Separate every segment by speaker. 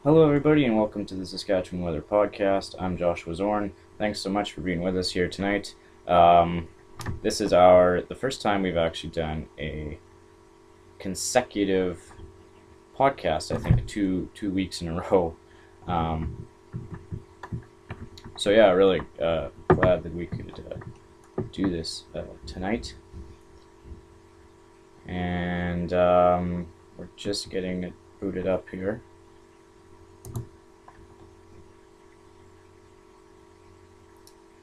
Speaker 1: Hello, everybody, and welcome to the Saskatchewan Weather Podcast. I'm Joshua Zorn. Thanks so much for being with us here tonight. This is the first time we've actually done a consecutive podcast. I think two weeks in a row. Um, so yeah, really glad that we could do this tonight. And we're just getting it booted up here.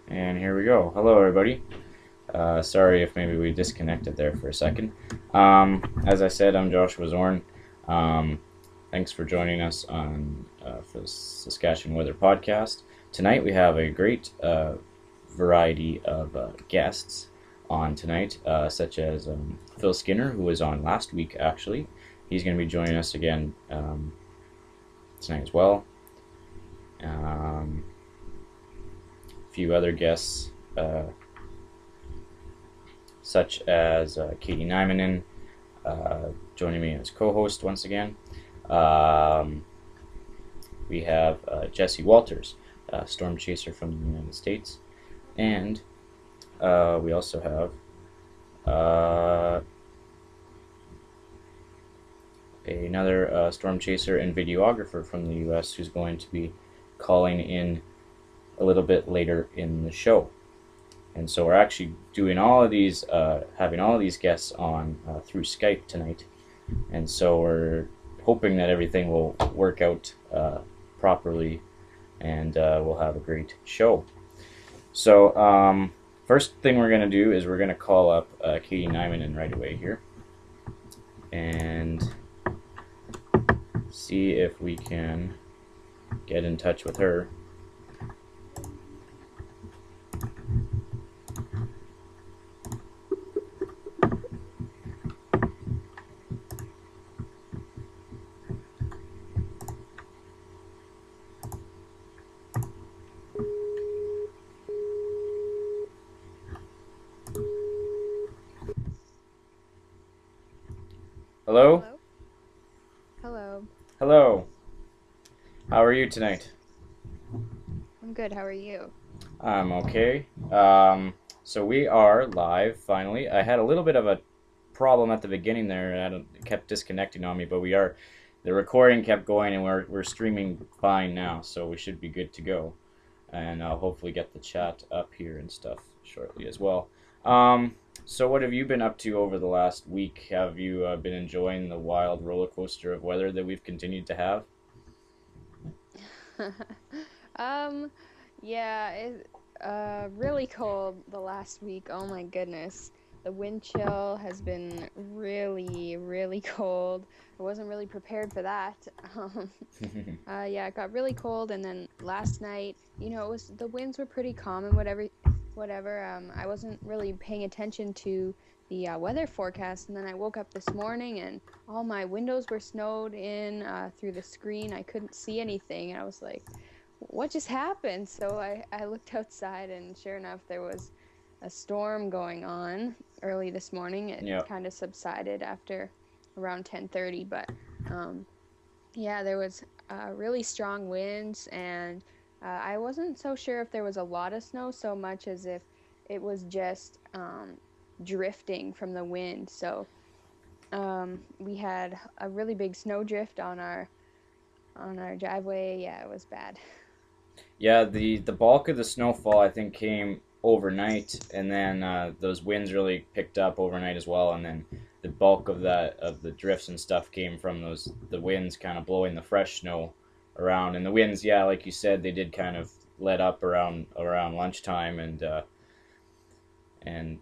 Speaker 1: And here we go. Hello, everybody. Sorry if maybe we disconnected there for a second. As I said, I'm Joshua Zorn. Thanks for joining us for the Saskatchewan Weather Podcast. Tonight we have a great variety of guests on tonight, such as Phil Skinner, who was on last week, actually. He's going to be joining us again tonight as well. Few other guests, such as Katie Nymanen, joining me as co-host once again. We have Jesse Walters, storm chaser from the United States, and we also have another storm chaser and videographer from the U.S. who's going to be calling in a little bit later in the show. And so we're actually doing all of these, having all of these guests on through Skype tonight. And so we're hoping that everything will work out properly and we'll have a great show. So first thing we're going to do is we're going to call up Katie Nymanen right away here and see if we can get in touch with her. Hello?
Speaker 2: Hello? Hello.
Speaker 1: Hello. How are you tonight?
Speaker 2: I'm good. How are you?
Speaker 1: I'm okay. So we are live finally. I had a little bit of a problem at the beginning there, and it kept disconnecting on me. But we are, the recording kept going, and we're streaming fine now, so we should be good to go. And I'll hopefully get the chat up here and stuff shortly as well. So what have you been up to over the last week? Have you been enjoying the wild roller coaster of weather that we've continued to have?
Speaker 2: Um, yeah, really cold the last week. Oh my goodness. The wind chill has been really, really cold. I wasn't really prepared for that. Um, yeah, it got really cold, and then last night, the winds were pretty calm and whatever. I wasn't really paying attention to the weather forecast, and then I woke up this morning and all my windows were snowed in through the screen. I couldn't see anything, and I was like, what just happened? So I looked outside, and sure enough, there was a storm going on early this morning. It
Speaker 1: Yeah.
Speaker 2: kind of subsided after around 10:30, but um, yeah, there was really strong winds, and I wasn't so sure if there was a lot of snow so much as if it was just drifting from the wind. So we had a really big snow drift on our driveway. Yeah, it was bad.
Speaker 1: Yeah, the bulk of the snowfall I think came overnight, and then those winds really picked up overnight as well, and then the bulk of the drifts and stuff came from the winds kind of blowing the fresh snow around, and the winds, yeah, like you said, they did kind of let up around lunchtime, and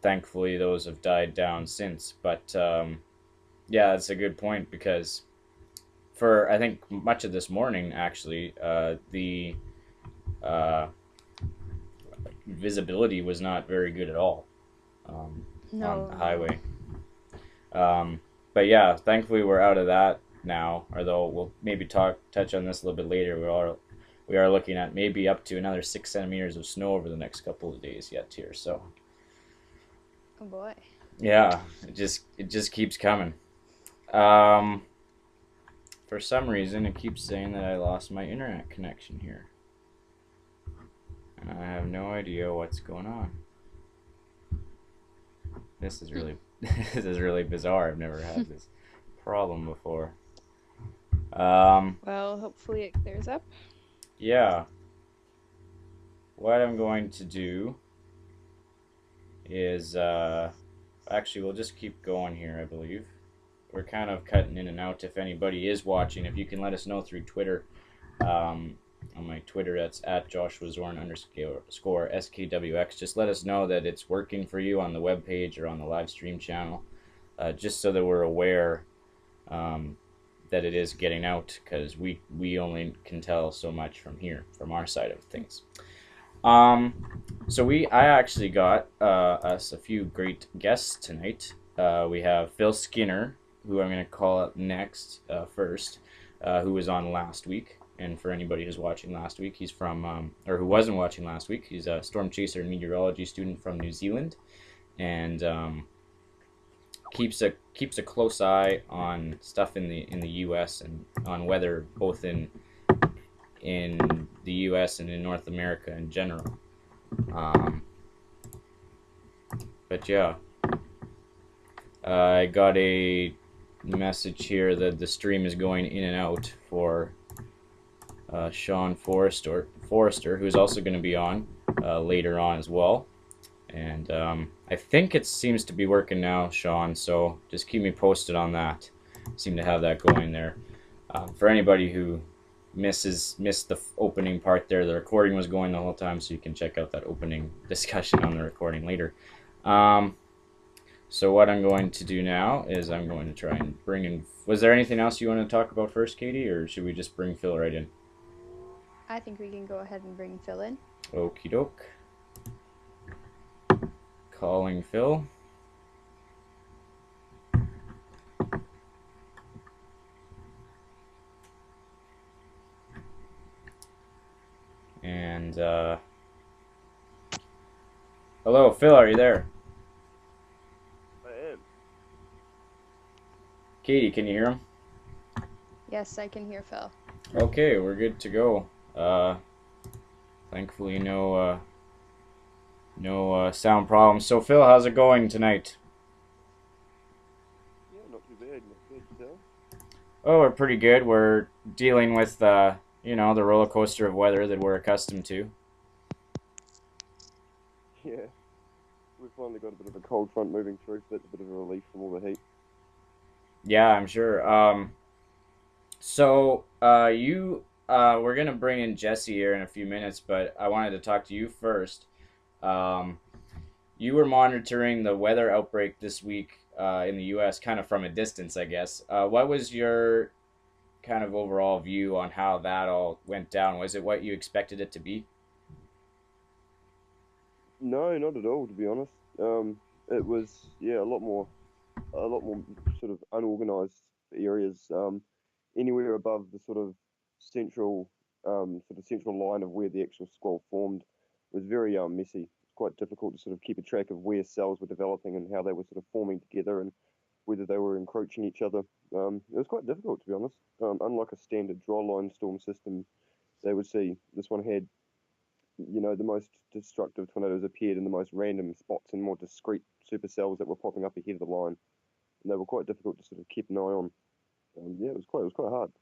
Speaker 1: thankfully those have died down since. But yeah, that's a good point because for I think much of this morning actually, the uh, visibility was not very good at all on
Speaker 2: No,
Speaker 1: the
Speaker 2: no.
Speaker 1: highway. But yeah, thankfully we're out of that now. Although we'll maybe touch on this a little bit later. We are looking at maybe up to another 6 centimeters of snow over the next couple of days yet here. So
Speaker 2: Oh boy.
Speaker 1: yeah, it just keeps coming. Um, for some reason, it keeps saying that I lost my internet connection here. And I have no idea what's going on. This is really, this is really bizarre. I've never had this problem before.
Speaker 2: Well, hopefully it clears up.
Speaker 1: Yeah. What I'm going to do is, actually, we'll just keep going here, I believe. We're kind of cutting in and out. If anybody is watching, if you can let us know through Twitter, on my Twitter, that's at @JoshuaZorn_SKWX. Just let us know that it's working for you on the webpage or on the live stream channel, just so that we're aware that it is getting out, because we only can tell so much from here, from our side of things. So I actually got us a few great guests tonight. We have Phil Skinner, who I'm going to call up next first, who was on last week. And for anybody who's watching last week, he's from, or who wasn't watching last week, he's a storm chaser and meteorology student from New Zealand, and keeps a close eye on stuff in the U.S. and on weather, both in the U.S. and in North America in general. But yeah, I got a message here that the stream is going in and out for Sean Forrester, who's also going to be on later on as well. And I think it seems to be working now, Sean, so just keep me posted on that. Seem to have that going there. For anybody who missed the opening part there, the recording was going the whole time, so you can check out that opening discussion on the recording later. So what I'm going to do now is I'm going to try and bring in... Was there anything else you want to talk about first, Katie, or should we just bring Phil right in?
Speaker 2: I think we can go ahead and bring Phil in.
Speaker 1: Okie doke. Calling Phil. And, hello, Phil, are you there?
Speaker 3: I am.
Speaker 1: Katie, can you hear him?
Speaker 2: Yes, I can hear Phil.
Speaker 1: Okay, we're good to go. Thankfully, no sound problems. So, Phil, how's it going tonight?
Speaker 3: Yeah, not too bad. Not bad yourself.
Speaker 1: Oh, we're pretty good. We're dealing with, the roller coaster of weather that we're accustomed to.
Speaker 3: Yeah, we've finally got a bit of a cold front moving through, so that's a bit of a relief from all the heat.
Speaker 1: Yeah, I'm sure. We're gonna bring in Jesse here in a few minutes, but I wanted to talk to you first. You were monitoring the weather outbreak this week in the U.S. kind of from a distance, I guess. What was your kind of overall view on how that all went down? Was it what you expected it to be?
Speaker 3: No, not at all, to be honest. It was a lot more sort of unorganized areas. Anywhere above the central sort of central line of where the actual squall formed was very messy. It's quite difficult to sort of keep a track of where cells were developing and how they were sort of forming together and whether they were encroaching each other. It was quite difficult, to be honest. Unlike a standard drawline storm system, they would see this one had, the most destructive tornadoes appeared in the most random spots and more discrete supercells that were popping up ahead of the line, and they were quite difficult to sort of keep an eye on. Yeah, it was quite hard.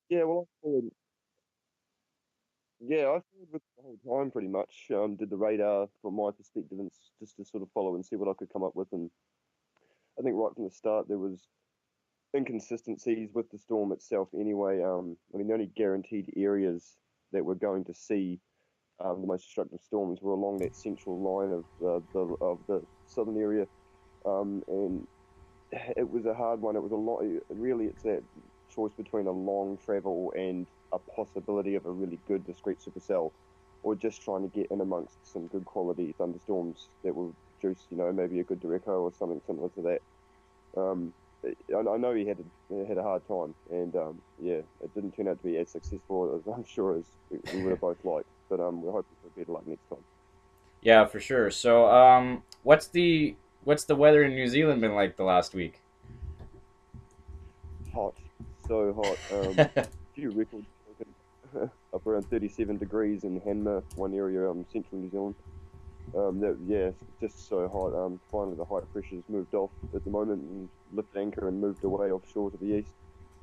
Speaker 3: Yeah, well, I followed with the whole time pretty much. Did the radar from my perspective and just to sort of follow and see what I could come up with. And I think right from the start there was inconsistencies with the storm itself. Anyway, I mean the only guaranteed areas that we're going to see the most destructive storms were along that central line of the southern area, and it was a hard one. It was a lot. Really, it's that choice between a long travel and a possibility of a really good discrete supercell, or just trying to get in amongst some good quality thunderstorms that will produce, maybe a good Derecho or something similar to that. I know he had a hard time, and yeah, it didn't turn out to be as successful as I'm sure as we would have both liked. But we're hoping for better luck next time.
Speaker 1: Yeah, for sure. So, what's the weather in New Zealand been like the last week?
Speaker 3: Hot, so hot. Few records broken up around 37 degrees in Hanmer, one area, central New Zealand. Yeah, it's just so hot. Finally the high pressure's moved off at the moment and lifted anchor and moved away offshore to the east.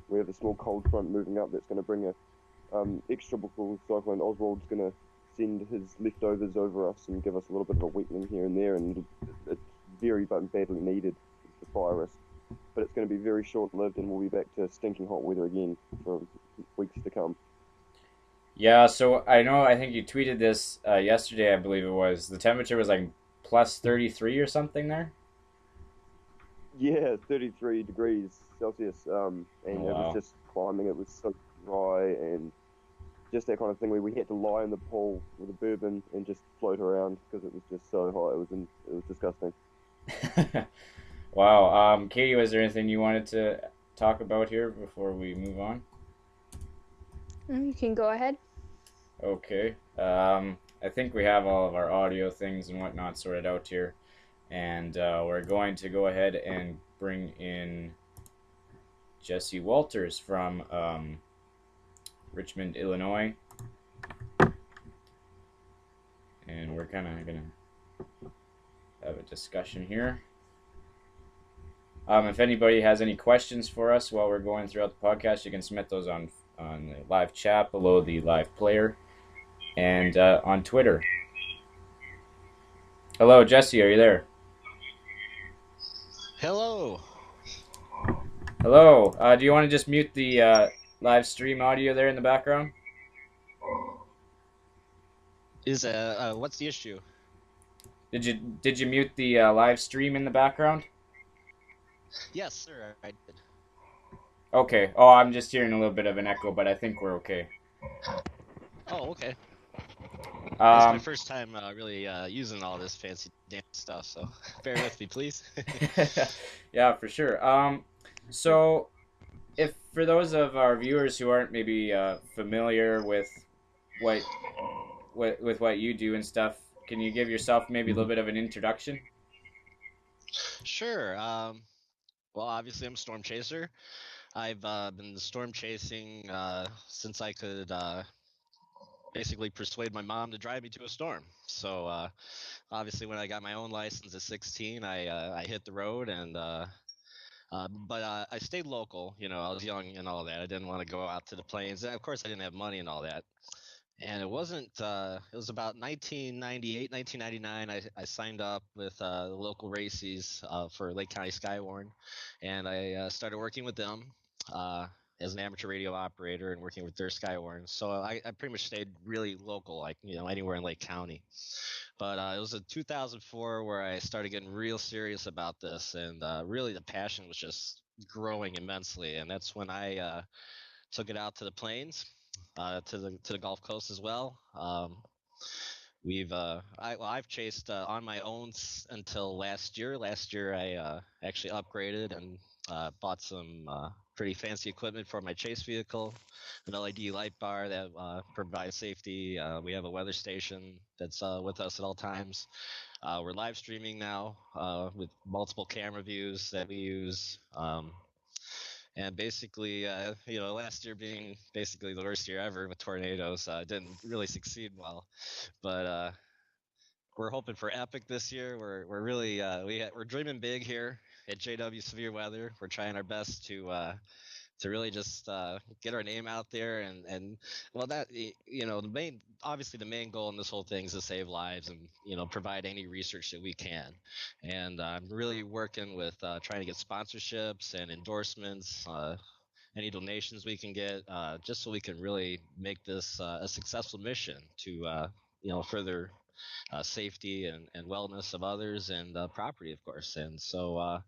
Speaker 3: We have a small cold front moving up that's going to bring a ex-tropical cyclone. Oswald's going to send his leftovers over us and give us a little bit of a weakening here and there, and it's very badly needed the fire risk. But it's going to be very short-lived, and we'll be back to stinking hot weather again for weeks to come.
Speaker 1: Yeah, so I think you tweeted this yesterday, I believe it was. The temperature was like plus 33 or something there.
Speaker 3: Yeah, 33 degrees Celsius,
Speaker 1: Oh,
Speaker 3: and it was
Speaker 1: wow.
Speaker 3: just climbing. It was so dry and just that kind of thing where we had to lie in the pool with a bourbon and just float around because it was just so hot. It was disgusting.
Speaker 1: Wow. Katie, was there anything you wanted to talk about here before we move on?
Speaker 2: You can go ahead.
Speaker 1: Okay. I think we have all of our audio things and whatnot sorted out here, and we're going to go ahead and bring in Jesse Walters from Richmond, Illinois, and we're kind of gonna have a discussion here. If anybody has any questions for us while we're going throughout the podcast, you can submit those on the live chat below the live player and on Twitter. Hello, Jesse. Are you there?
Speaker 4: Hello.
Speaker 1: Hello. Do you want to just mute the live stream audio there in the background?
Speaker 4: What's the issue?
Speaker 1: Did you mute the live stream in the background?
Speaker 4: Yes, sir, I did.
Speaker 1: Okay. Oh, I'm just hearing a little bit of an echo, but I think we're okay.
Speaker 4: Oh, okay. It's my
Speaker 1: Um,
Speaker 4: first time really using all this fancy dance stuff, so bear with me, please.
Speaker 1: yeah, for sure. So if for those of our viewers who aren't maybe familiar with what with what you do and stuff, can you give yourself maybe a little bit of an introduction?
Speaker 4: Sure. Well, obviously, I'm a storm chaser. I've been storm chasing since I could basically persuade my mom to drive me to a storm. So obviously, when I got my own license at 16, I hit the road and. But I stayed local. You know, I was young and all that. I didn't want to go out to the plains. And of course, I didn't have money and all that. And it wasn't, it was about 1998, 1999. I signed up with the local races for Lake County Skywarn. And I started working with them as an amateur radio operator and working with their Skywarn. So I pretty much stayed really local, like, you know, anywhere in Lake County. But it was in 2004 where I started getting real serious about this. And really the passion was just growing immensely. And that's when I took it out to the plains, to the Gulf Coast as well. I've chased on my own until last year. Last year I actually upgraded and bought some pretty fancy equipment for my chase vehicle, an LED light bar that provides safety. We have a weather station that's with us at all times. We're live streaming now with multiple camera views that we use. And basically, you know, last year being basically the worst year ever with tornadoes, didn't really succeed well. But we're hoping for epic this year. We're really we're dreaming big here at JW Severe Weather. We're trying our best to really just get our name out there and well that you know the main goal in this whole thing is to save lives and you know provide any research that we can, and I'm really working with trying to get sponsorships and endorsements, any donations we can get, just so we can really make this a successful mission to you know further safety and wellness of others and property, of course. And so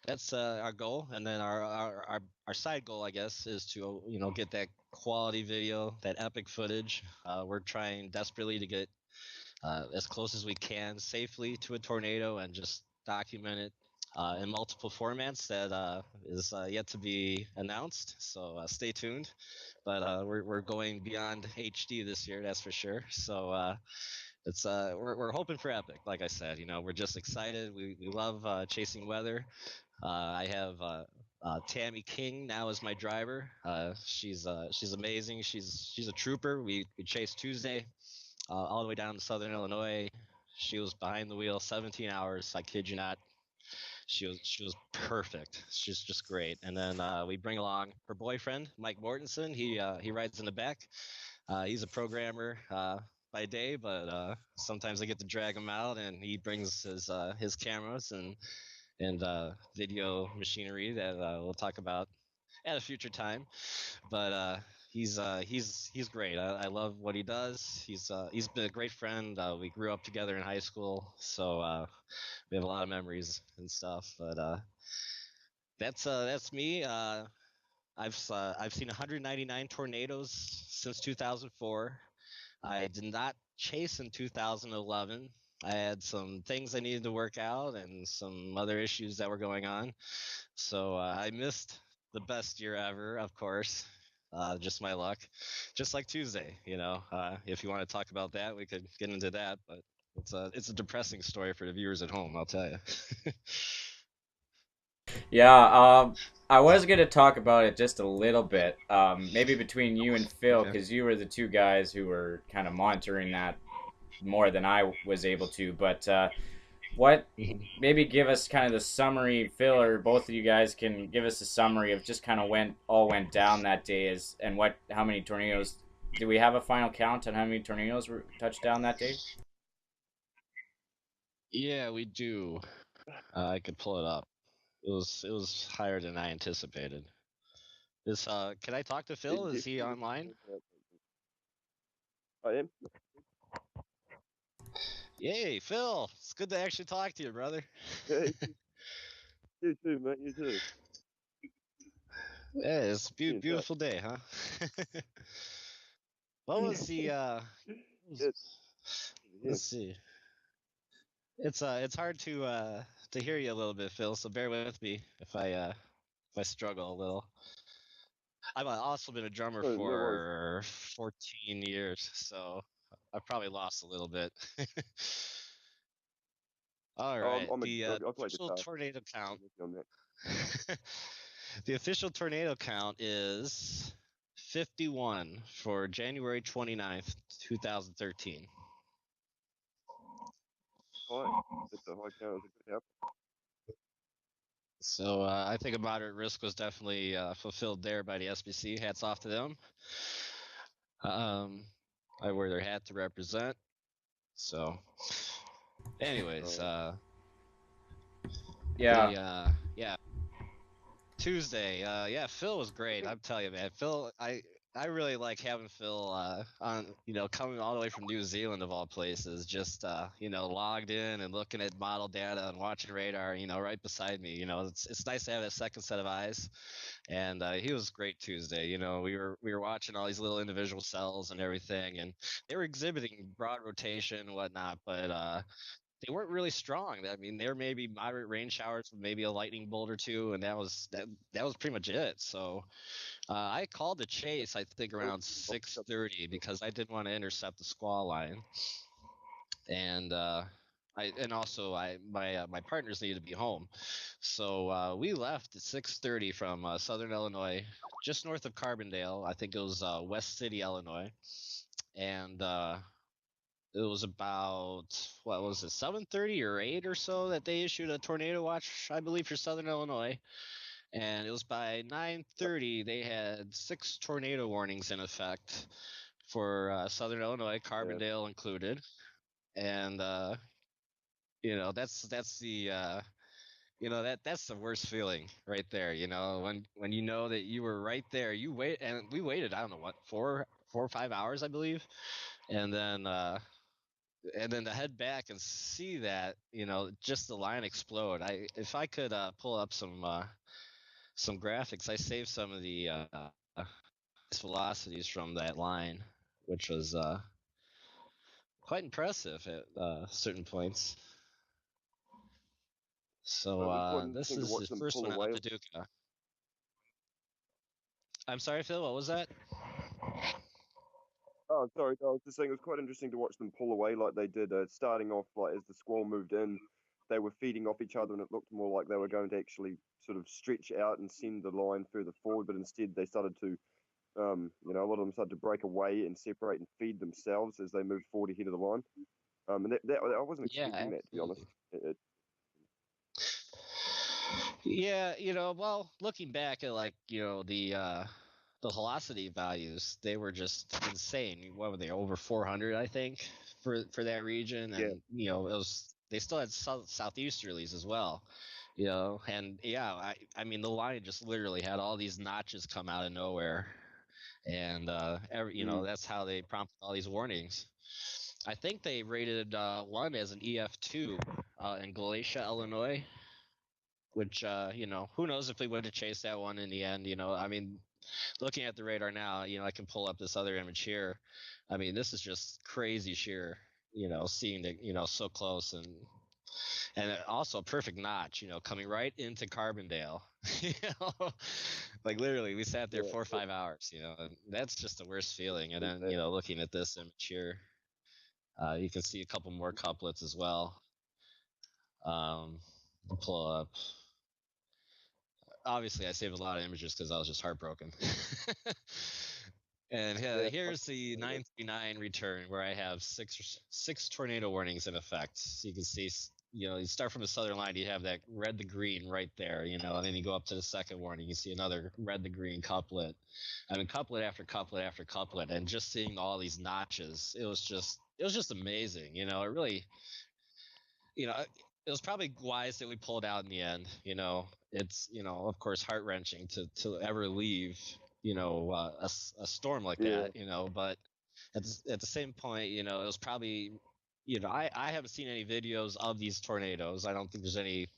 Speaker 4: that's our goal. And then our side goal, I guess, is to you know get that quality video, that epic footage. We're trying desperately to get as close as we can safely to a tornado and just document it in multiple formats that is yet to be announced. So stay tuned. But we're going beyond HD this year, that's for sure. So it's we're hoping for epic. Like I said, we're just excited. We love chasing weather. I have Tammy King now as my driver. She's amazing. She's a trooper. We chased Tuesday all the way down to Southern Illinois. She was behind the wheel 17 hours. I kid you not. She was perfect. She's just great. And then we bring along her boyfriend, Mike Mortensen. He rides in the back. He's a programmer by day, but sometimes I get to drag him out, and he brings his cameras and video machinery that we'll talk about at a future time. But he's great. I love what he does. He's been a great friend. We grew up together in high school, so we have a lot of memories and stuff. But that's me. I've seen 199 tornadoes since 2004. I did not chase in 2011. I had some things I needed to work out and some other issues that were going on. So I missed the best year ever, of course. Just my luck. Just like Tuesday, if you want to talk about that, we could get into that. But it's a depressing story for the viewers at home, I'll tell you.
Speaker 1: Yeah, I was gonna talk about it just a little bit, maybe between you and Phil,
Speaker 4: Okay.
Speaker 1: because you were the two guys who were kind of monitoring that more than I was able to. But what maybe give us kind of the summary, Phil, or both of you guys can give us a summary of just kind of when all went down that day, is and how many tornadoes. Do we have a final count on how many tornadoes were touched down that day?
Speaker 4: Yeah, we do. I could pull it up. It was higher than I anticipated. Can I talk to Phil?
Speaker 3: It
Speaker 4: Is he
Speaker 3: definitely
Speaker 4: online?
Speaker 3: was about- I am.
Speaker 4: Yay, Phil! It's good to actually talk to you, brother.
Speaker 3: Hey, you too, mate. You too.
Speaker 4: Yeah, it's a
Speaker 3: Be in touch.
Speaker 4: beautiful day, huh? What was the
Speaker 3: Good. Yeah.
Speaker 4: let's see. It's hard to hear you a little bit, Phil, so bear with me if I struggle a little. I've also been a drummer
Speaker 3: No, no worries.
Speaker 4: for 14 years, so I've probably lost a little bit. All right, the
Speaker 3: I'll play
Speaker 4: official
Speaker 3: guitar.
Speaker 4: tornado count.
Speaker 3: I'm working on that.
Speaker 4: The official tornado count is 51 for January 29th, 2013.
Speaker 3: High. It's a high count. It's a good outcome.
Speaker 4: So I think a moderate risk was definitely fulfilled there by the SBC. Hats off to them. Um, I wear their hat to represent. So, anyways,
Speaker 1: Yeah,
Speaker 4: yeah, Tuesday. Yeah, Phil was great. I'm telling you, man. Phil, I really like having Phil on. Coming all the way from New Zealand of all places, just logged in and looking at model data and watching radar. Right beside me. It's nice to have that second set of eyes. And he was great Tuesday. We were watching all these little individual cells and everything, and they were exhibiting broad rotation and whatnot, but they weren't really strong. I mean, there may be moderate rain showers with maybe a lightning bolt or two, and that was pretty much it. So I called the chase, I think around 6:30 because I didn't want to intercept the squall line, and also my partners needed to be home, so we left at 6:30 from Southern Illinois, just north of Carbondale. I think it was West City, Illinois, and it was about, what was it, 7:30 or 8 or so that they issued a tornado watch, I believe, for Southern Illinois. And it was by 9:30 they had 6 tornado warnings in effect for Southern Illinois,
Speaker 3: Yeah.
Speaker 4: Carbondale included. And that's the that's the worst feeling right there. When you know that you were right there, and we waited, I don't know what, 4 or 5 hours, I believe, and then to head back and see that, just the line explode. If I could pull up some graphics, I saved some of the velocities from that line, which was quite impressive at certain points. So
Speaker 3: It was quite
Speaker 4: this
Speaker 3: interesting to
Speaker 4: is
Speaker 3: watch
Speaker 4: his
Speaker 3: them
Speaker 4: first
Speaker 3: pull
Speaker 4: one at
Speaker 3: away.
Speaker 4: Paducah. I'm sorry, Phil. What was that?
Speaker 3: Oh, sorry. I was just saying it was quite interesting to watch them pull away like they did. Starting off, like as the squall moved in, they were feeding off each other, and it looked more like they were going to actually sort of stretch out and send the line further forward. But instead, they started to, a lot of them started to break away and separate and feed themselves as they moved forward ahead of the line. And that I wasn't
Speaker 4: Yeah,
Speaker 3: expecting that, to be honest.
Speaker 4: absolutely. Yeah, well, looking back at the velocity values, they were just insane. What were they, over 400, I think, for that region?
Speaker 3: Yeah.
Speaker 4: And they still had southeasterlies as well, and yeah, I mean the line just literally had all these notches come out of nowhere, and that's how they prompted all these warnings. I think they rated one as an EF2 in Glacier, Illinois, which who knows if we would have chased that one in the end. I mean, looking at the radar now, I can pull up this other image here. I mean, this is just crazy sheer, seeing it, so close, and also a perfect notch, coming right into Carbondale. you know like literally we sat there
Speaker 3: Yeah.
Speaker 4: 4 or 5 hours, and that's just the worst feeling. And then
Speaker 3: Yeah.
Speaker 4: looking at this image here, you can see a couple more couplets as well. Pull up. Obviously I saved a lot of images because I was just heartbroken. And
Speaker 3: Yeah.
Speaker 4: here's the 939 return where I have six tornado warnings in effect. So you can see, you start from the southern line, you have that red to green right there, and then you go up to the second warning, you see another red to green couplet. I mean, couplet after couplet after couplet, and just seeing all these notches, it was just amazing. It really, it was probably wise that we pulled out in the end. It's of course heart wrenching to ever leave a storm like
Speaker 3: Yeah.
Speaker 4: that. But at the same point, it was probably I haven't seen any videos of these tornadoes. I don't think there's any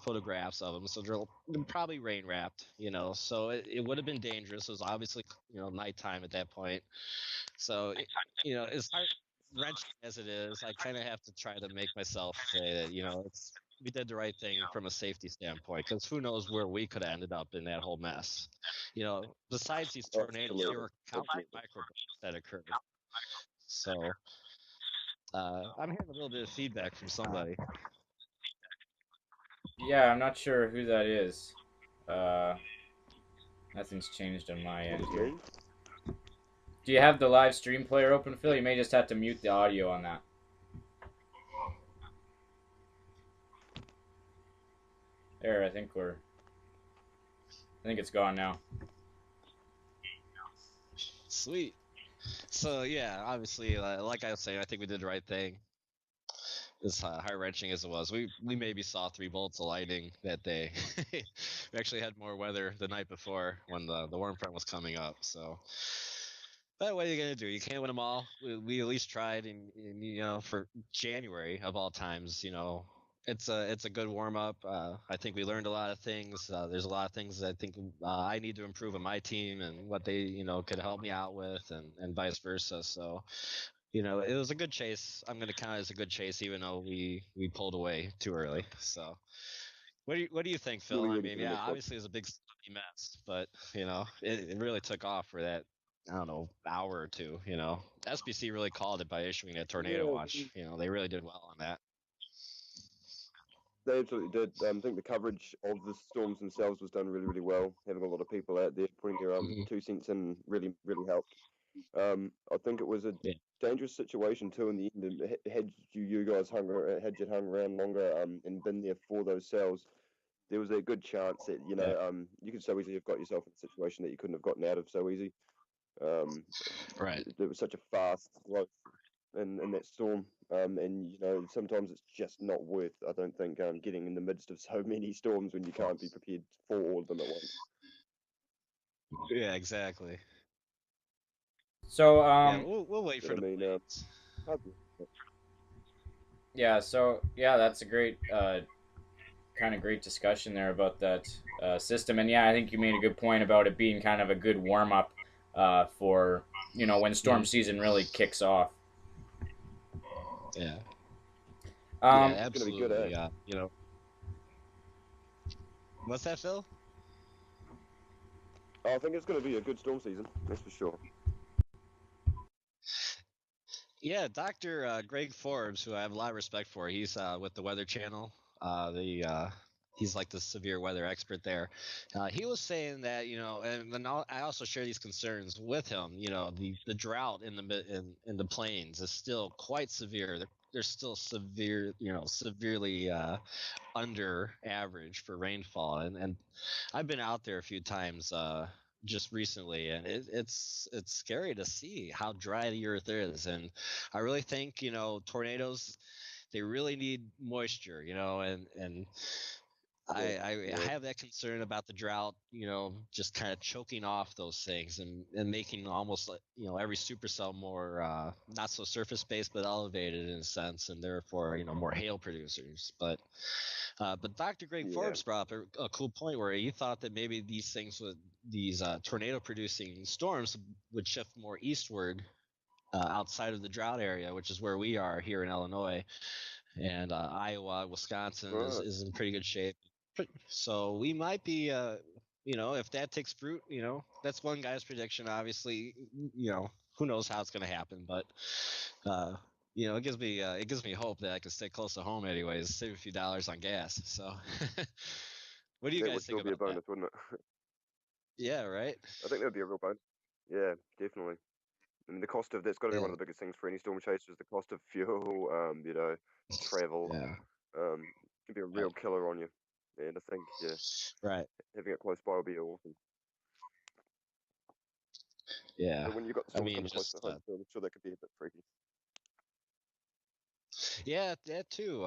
Speaker 4: photographs of them, so they're probably rain wrapped. So it would have been dangerous. It was obviously nighttime at that point. So as heart wrenching as it is, I kind of have to try to make myself say that we did the right thing from a safety standpoint, because who knows where we could have ended up in that whole mess. Besides these tornadoes, there were countless microbursts that occurred. So I'm hearing a little bit of feedback from somebody.
Speaker 1: Yeah, I'm not sure who that is. Nothing's changed on my end here. Do you have the live stream player open, Phil? You may just have to mute the audio on that. There, I think it's gone now.
Speaker 4: Sweet. So yeah, obviously, like I was saying, I think we did the right thing. As heart wrenching as it was, we maybe saw 3 bolts of lightning that day. We actually had more weather the night before when the warm front was coming up. So, but what are you gonna do? You can't win them all. We at least tried, and for January of all times, it's a good warm up. I think we learned a lot of things. There's a lot of things that I think I need to improve on my team, and what they could help me out with, and vice versa. So it was a good chase. I'm going to count it as a good chase, even though we pulled away too early. So, what do you think, Phil?
Speaker 3: Really,
Speaker 4: I
Speaker 3: really
Speaker 4: mean,
Speaker 3: good
Speaker 4: yeah,
Speaker 3: mix-up.
Speaker 4: obviously it was a big mess, but it really took off for that, I don't know, hour or two. SBC really called it by issuing that tornado watch. They really did well on that.
Speaker 3: They absolutely did. I think the coverage of the storms themselves was done really, really well. Having a lot of people out there putting their 2 cents in really, really helped. I think it was a dangerous situation too in the end. And had you guys hung around longer and been there for those sales, there was a good chance that you could so easily have got yourself in a situation that you couldn't have gotten out of so easy.
Speaker 4: Right.
Speaker 3: There was such a fast growth in that storm, and sometimes it's just not worth, I don't think, getting in the midst of so many storms when you can't be prepared for all of them at once.
Speaker 4: Yeah, exactly.
Speaker 1: So
Speaker 4: we'll wait for
Speaker 1: that's a great kind of great discussion there about that system. And yeah, I think you made a good point about it being kind of a good warm up for when storm season really kicks off.
Speaker 4: Yeah.
Speaker 1: Yeah,
Speaker 4: absolutely.
Speaker 3: It's gonna be good, eh?
Speaker 4: What's that, Phil?
Speaker 3: I think it's going to be a good storm season, that's for sure.
Speaker 4: Yeah, Dr. Greg Forbes, who I have a lot of respect for, he's with the Weather Channel. He's like the severe weather expert there. He was saying that, and then I also share these concerns with him. The drought in the plains is still quite severe. They're still severe, severely under average for rainfall, and I've been out there a few times just recently, and it's scary to see how dry the earth is. And I really think tornadoes, they really need moisture, and I
Speaker 3: Yeah.
Speaker 4: have that concern about the drought, just kind of choking off those things and making almost like, every supercell more not so surface based but elevated in a sense, and therefore more hail producers. But Dr. Greg
Speaker 3: Yeah.
Speaker 4: Forbes brought up a cool point where he thought that maybe these tornado producing storms would shift more eastward outside of the drought area, which is where we are here in Illinois, and Iowa, Wisconsin
Speaker 3: Right.
Speaker 4: is in pretty good shape. So we might be, if that takes fruit, that's one guy's prediction. Obviously, who knows how it's going to happen, but it gives me hope that I can stay close to home, anyways, save a few dollars on gas. So, what do you
Speaker 3: That
Speaker 4: guys
Speaker 3: would
Speaker 4: think
Speaker 3: still be a
Speaker 4: about that?
Speaker 3: bonus, wouldn't it?
Speaker 4: Yeah, right.
Speaker 3: I think that would be a real bonus. Yeah, definitely. I mean, the cost of that's got to be
Speaker 4: Yeah,
Speaker 3: one of the biggest things for any storm chaser is the cost of fuel, travel.
Speaker 4: yeah,
Speaker 3: Can be a
Speaker 4: right,
Speaker 3: real killer on you. And I think, yeah,
Speaker 4: right.
Speaker 3: having it close by will be awesome.
Speaker 4: Yeah,
Speaker 3: But when you've got the
Speaker 4: I
Speaker 3: storms
Speaker 4: mean,
Speaker 3: coming close to
Speaker 4: just
Speaker 3: home, I'm sure that could be a bit freaky.
Speaker 4: yeah, that too.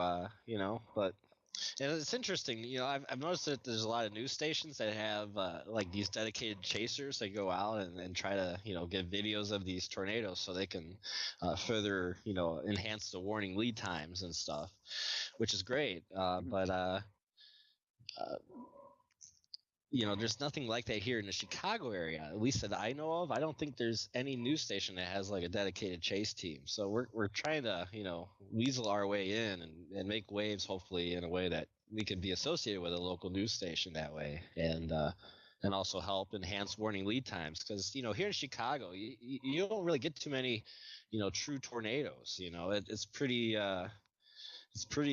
Speaker 4: But and it's interesting. I've noticed that there's a lot of news stations that have like these dedicated chasers that go out and try to get videos of these tornadoes so they can further enhance the warning lead times and stuff, which is great.
Speaker 3: Mhm.
Speaker 4: Uh, there's nothing like that here in the Chicago area, at least that I know of. I don't think there's any news station that has like a dedicated chase team. So we're trying to, weasel our way in and make waves, hopefully, in a way that we can be associated with a local news station that way, and also help enhance warning lead times. Because here in Chicago, you don't really get too many, true tornadoes. It's pretty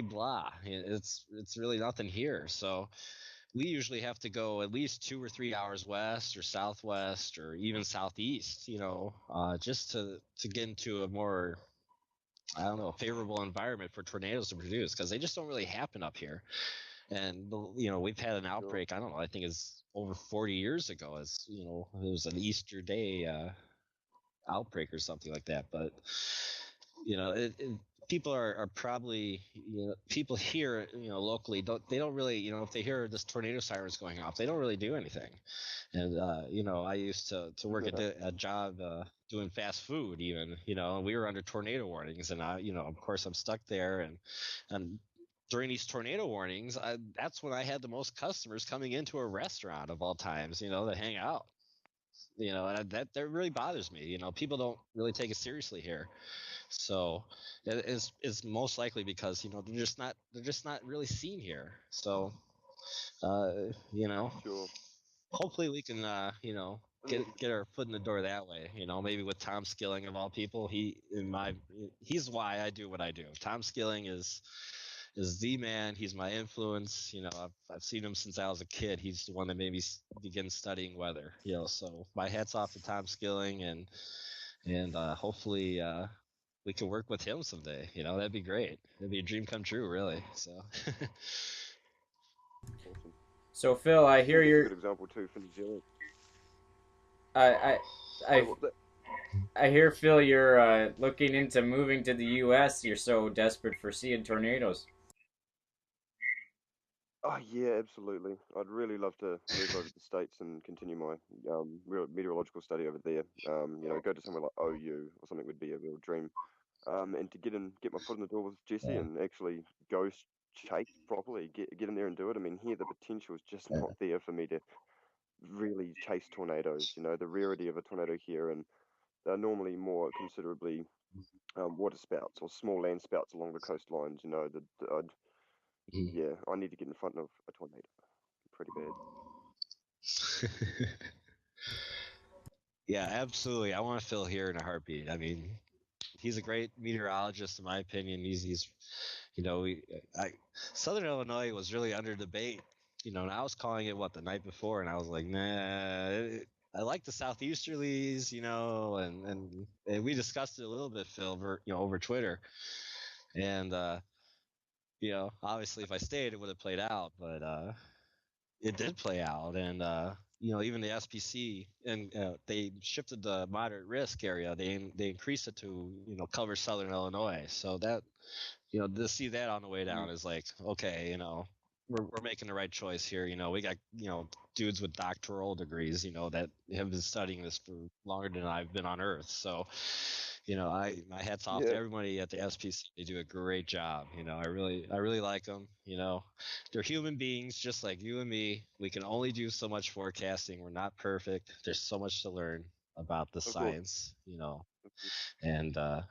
Speaker 4: blah. It's really nothing here. So we usually have to go at least 2 or 3 hours west or southwest or even southeast, just to get into a more, I don't know, favorable environment for tornadoes to produce, because they just don't really happen up here. And we've had an
Speaker 3: Sure.
Speaker 4: outbreak. I don't know. I think it's over 40 years ago. It was an Easter Day outbreak or something like that. But people are probably people here locally don't really if they hear this tornado sirens going off, they don't really do anything. And I used to work
Speaker 3: Yeah.
Speaker 4: a job doing fast food, even and we were under tornado warnings, and I of course I'm stuck there, and during these tornado warnings, that's when I had the most customers coming into a restaurant of all times, to hang out. And that really bothers me. People don't really take it seriously here. So it's most likely because they're just not really seen here. So uh, you know,
Speaker 3: Sure.
Speaker 4: hopefully we can
Speaker 3: I mean,
Speaker 4: get our foot in the door that way. Maybe with Tom Skilling of all people. He's why I do what I do. Tom Skilling is the man. He's my influence. I've seen him since I was a kid. He's the one that made me begin studying weather. So my hats off to Tom Skilling, and hopefully we can work with him someday. That'd be great. It'd be a dream come true, really. So
Speaker 3: awesome.
Speaker 1: So Phil, I
Speaker 3: New
Speaker 1: hear
Speaker 3: Zealand's a
Speaker 1: you're.
Speaker 3: good example too for New Zealand.
Speaker 1: I
Speaker 3: So
Speaker 1: I
Speaker 3: what the,
Speaker 1: I hear Phil, you're looking into moving to the U.S. You're so desperate for seeing tornadoes.
Speaker 3: oh yeah, absolutely. I'd really love to move over to the States and continue my real meteorological study over there. Go to somewhere like OU or something would be a real dream. And to get my foot in the door with Jesse
Speaker 1: Yeah.
Speaker 3: and actually go chase properly, get in there and do it. I mean, here the potential is just
Speaker 1: Yeah.
Speaker 3: not there for me to really chase tornadoes. The rarity of a tornado here, and they're normally more considerably water spouts or small land spouts along the coastlines. I need to get in front of a tornado. pretty bad.
Speaker 4: Yeah, absolutely. I want Phil here in a heartbeat. I mean, he's a great meteorologist in my opinion. He's Southern Illinois was really under debate. And I was calling it the night before, and I was like, nah. I like the southeasterlies, and we discussed it a little bit, Phil, over Twitter, and obviously if I stayed, it would have played out, but it did play out, and even the SPC, and they shifted the moderate risk area. They increased it to cover Southern Illinois. So that to see that on the way down is like, okay, we're making the right choice here. We got dudes with doctoral degrees that have been studying this for longer than I've been on Earth. So my hats off to everybody at the SPC. They do a great job. I really like them. They're human beings just like you and me. We can only do so much forecasting. We're not perfect. There's so much to learn about the science. And I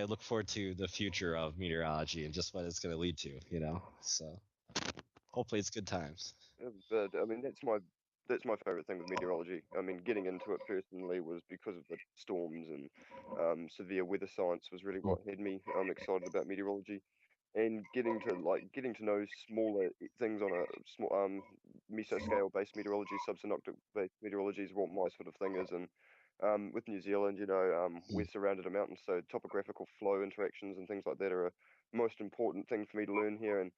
Speaker 4: look forward to the future of meteorology and just what it's going to lead to. So hopefully it's good times.
Speaker 3: But I mean, that's my favorite thing with meteorology. I mean, getting into it personally was because of the storms and severe weather science was really what had me excited about meteorology, and getting to know smaller things on a small mesoscale based meteorology, subsynoptic based meteorology is what my sort of thing is. And with New Zealand, we're surrounded a mountain, so topographical flow interactions and things like that are a most important thing for me to learn here. And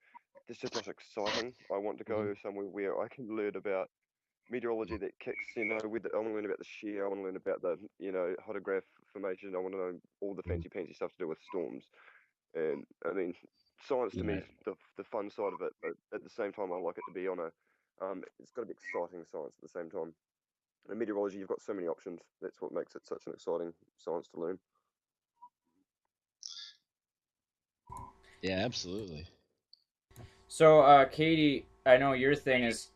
Speaker 3: it's just not exciting. I want to go somewhere where I can learn about meteorology that kicks, I want to learn about the shear, I want to learn about the, hodograph formation, I want to know all the fancy stuff to do with storms. And I mean, science to me is the fun side of it, but at the same time, I like it to be on it's got to be exciting science at the same time. In meteorology, you've got so many options. That's what makes it such an exciting science to learn.
Speaker 4: Yeah, absolutely.
Speaker 1: So, Katie, I know your thing is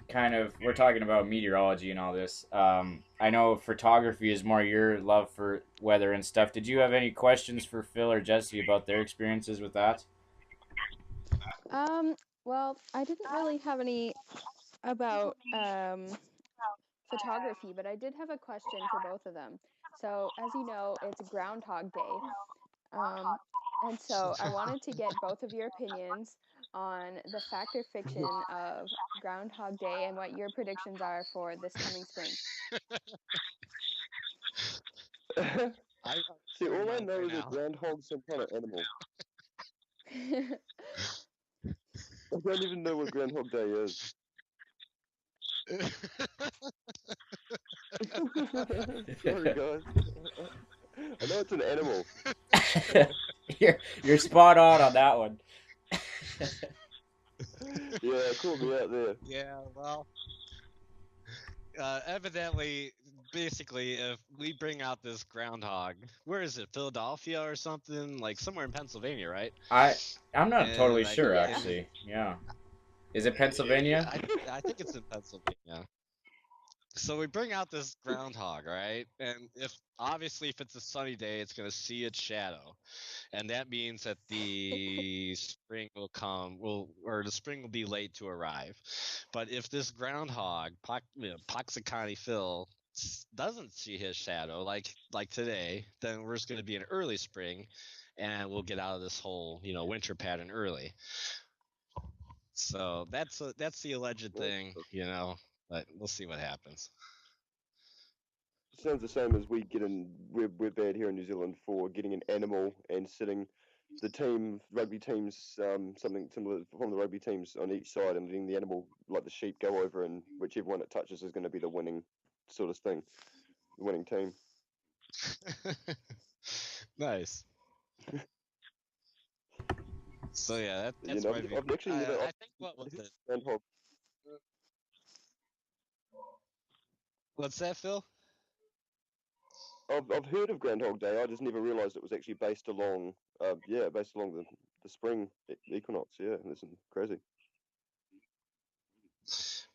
Speaker 1: we're talking about meteorology and all this. I know photography is more your love for weather and stuff. Did you have any questions for Phil or Jesse about their experiences with that?
Speaker 2: Well, I didn't really have any about photography, but I did have a question for both of them. So, as you know, it's Groundhog Day. And so I wanted to get both of your opinions on the fact or fiction of Groundhog Day and what your predictions are for this coming spring.
Speaker 3: See, all I know is that groundhog's some kind of animal. I don't even know what Groundhog Day is. Sorry, guys. I know it's an animal.
Speaker 1: You're spot on that one.
Speaker 3: Yeah, caught me out there.
Speaker 4: Yeah, well, evidently, basically, if we bring out this groundhog, where is it? Philadelphia or something? Like somewhere in Pennsylvania, right?
Speaker 1: I'm not totally sure, actually. Yeah. Is it Pennsylvania?
Speaker 4: I think it's in Pennsylvania. So we bring out this groundhog, right? And if it's a sunny day, it's going to see its shadow. And that means that the spring will come, or the spring will be late to arrive. But if this groundhog, Poxicani Phil, doesn't see his shadow like today, then we're just going to be in early spring, and we'll get out of this whole winter pattern early. So that's the alleged thing, but we'll see what happens.
Speaker 3: Sounds the same as we're bad here in New Zealand for getting an animal and sitting the rugby teams, something similar from the rugby teams on each side, and letting the animal, like the sheep, go over, and whichever one it touches is going to be the winning sort of thing, the winning team.
Speaker 4: Nice. So yeah, that's my view.
Speaker 3: I've actually never.
Speaker 4: I think what was it? What's that, Phil?
Speaker 3: I've heard of Groundhog Day. I just never realised it was actually based along the spring equinox. Yeah, that's crazy.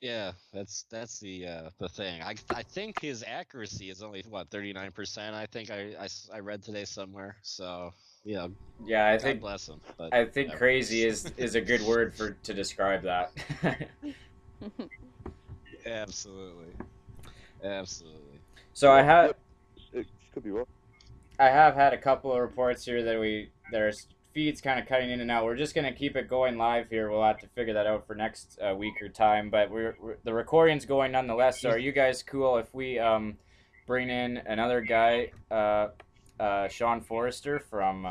Speaker 4: Yeah, that's the thing. I think his accuracy is only 39%. I think I read today somewhere. So yeah.
Speaker 1: Yeah,
Speaker 4: God bless him. But
Speaker 1: I think crazy is a good word to describe that.
Speaker 4: Absolutely. Absolutely.
Speaker 1: So I
Speaker 3: Yeah,
Speaker 1: have
Speaker 3: yep, it could be right.
Speaker 1: I have had a couple of reports here that there's feeds kind of cutting in and out. We're just gonna keep it going live here. We'll have to figure that out for next week or time. But the recording's going nonetheless. So are you guys cool if we bring in another guy, Sean Forrester from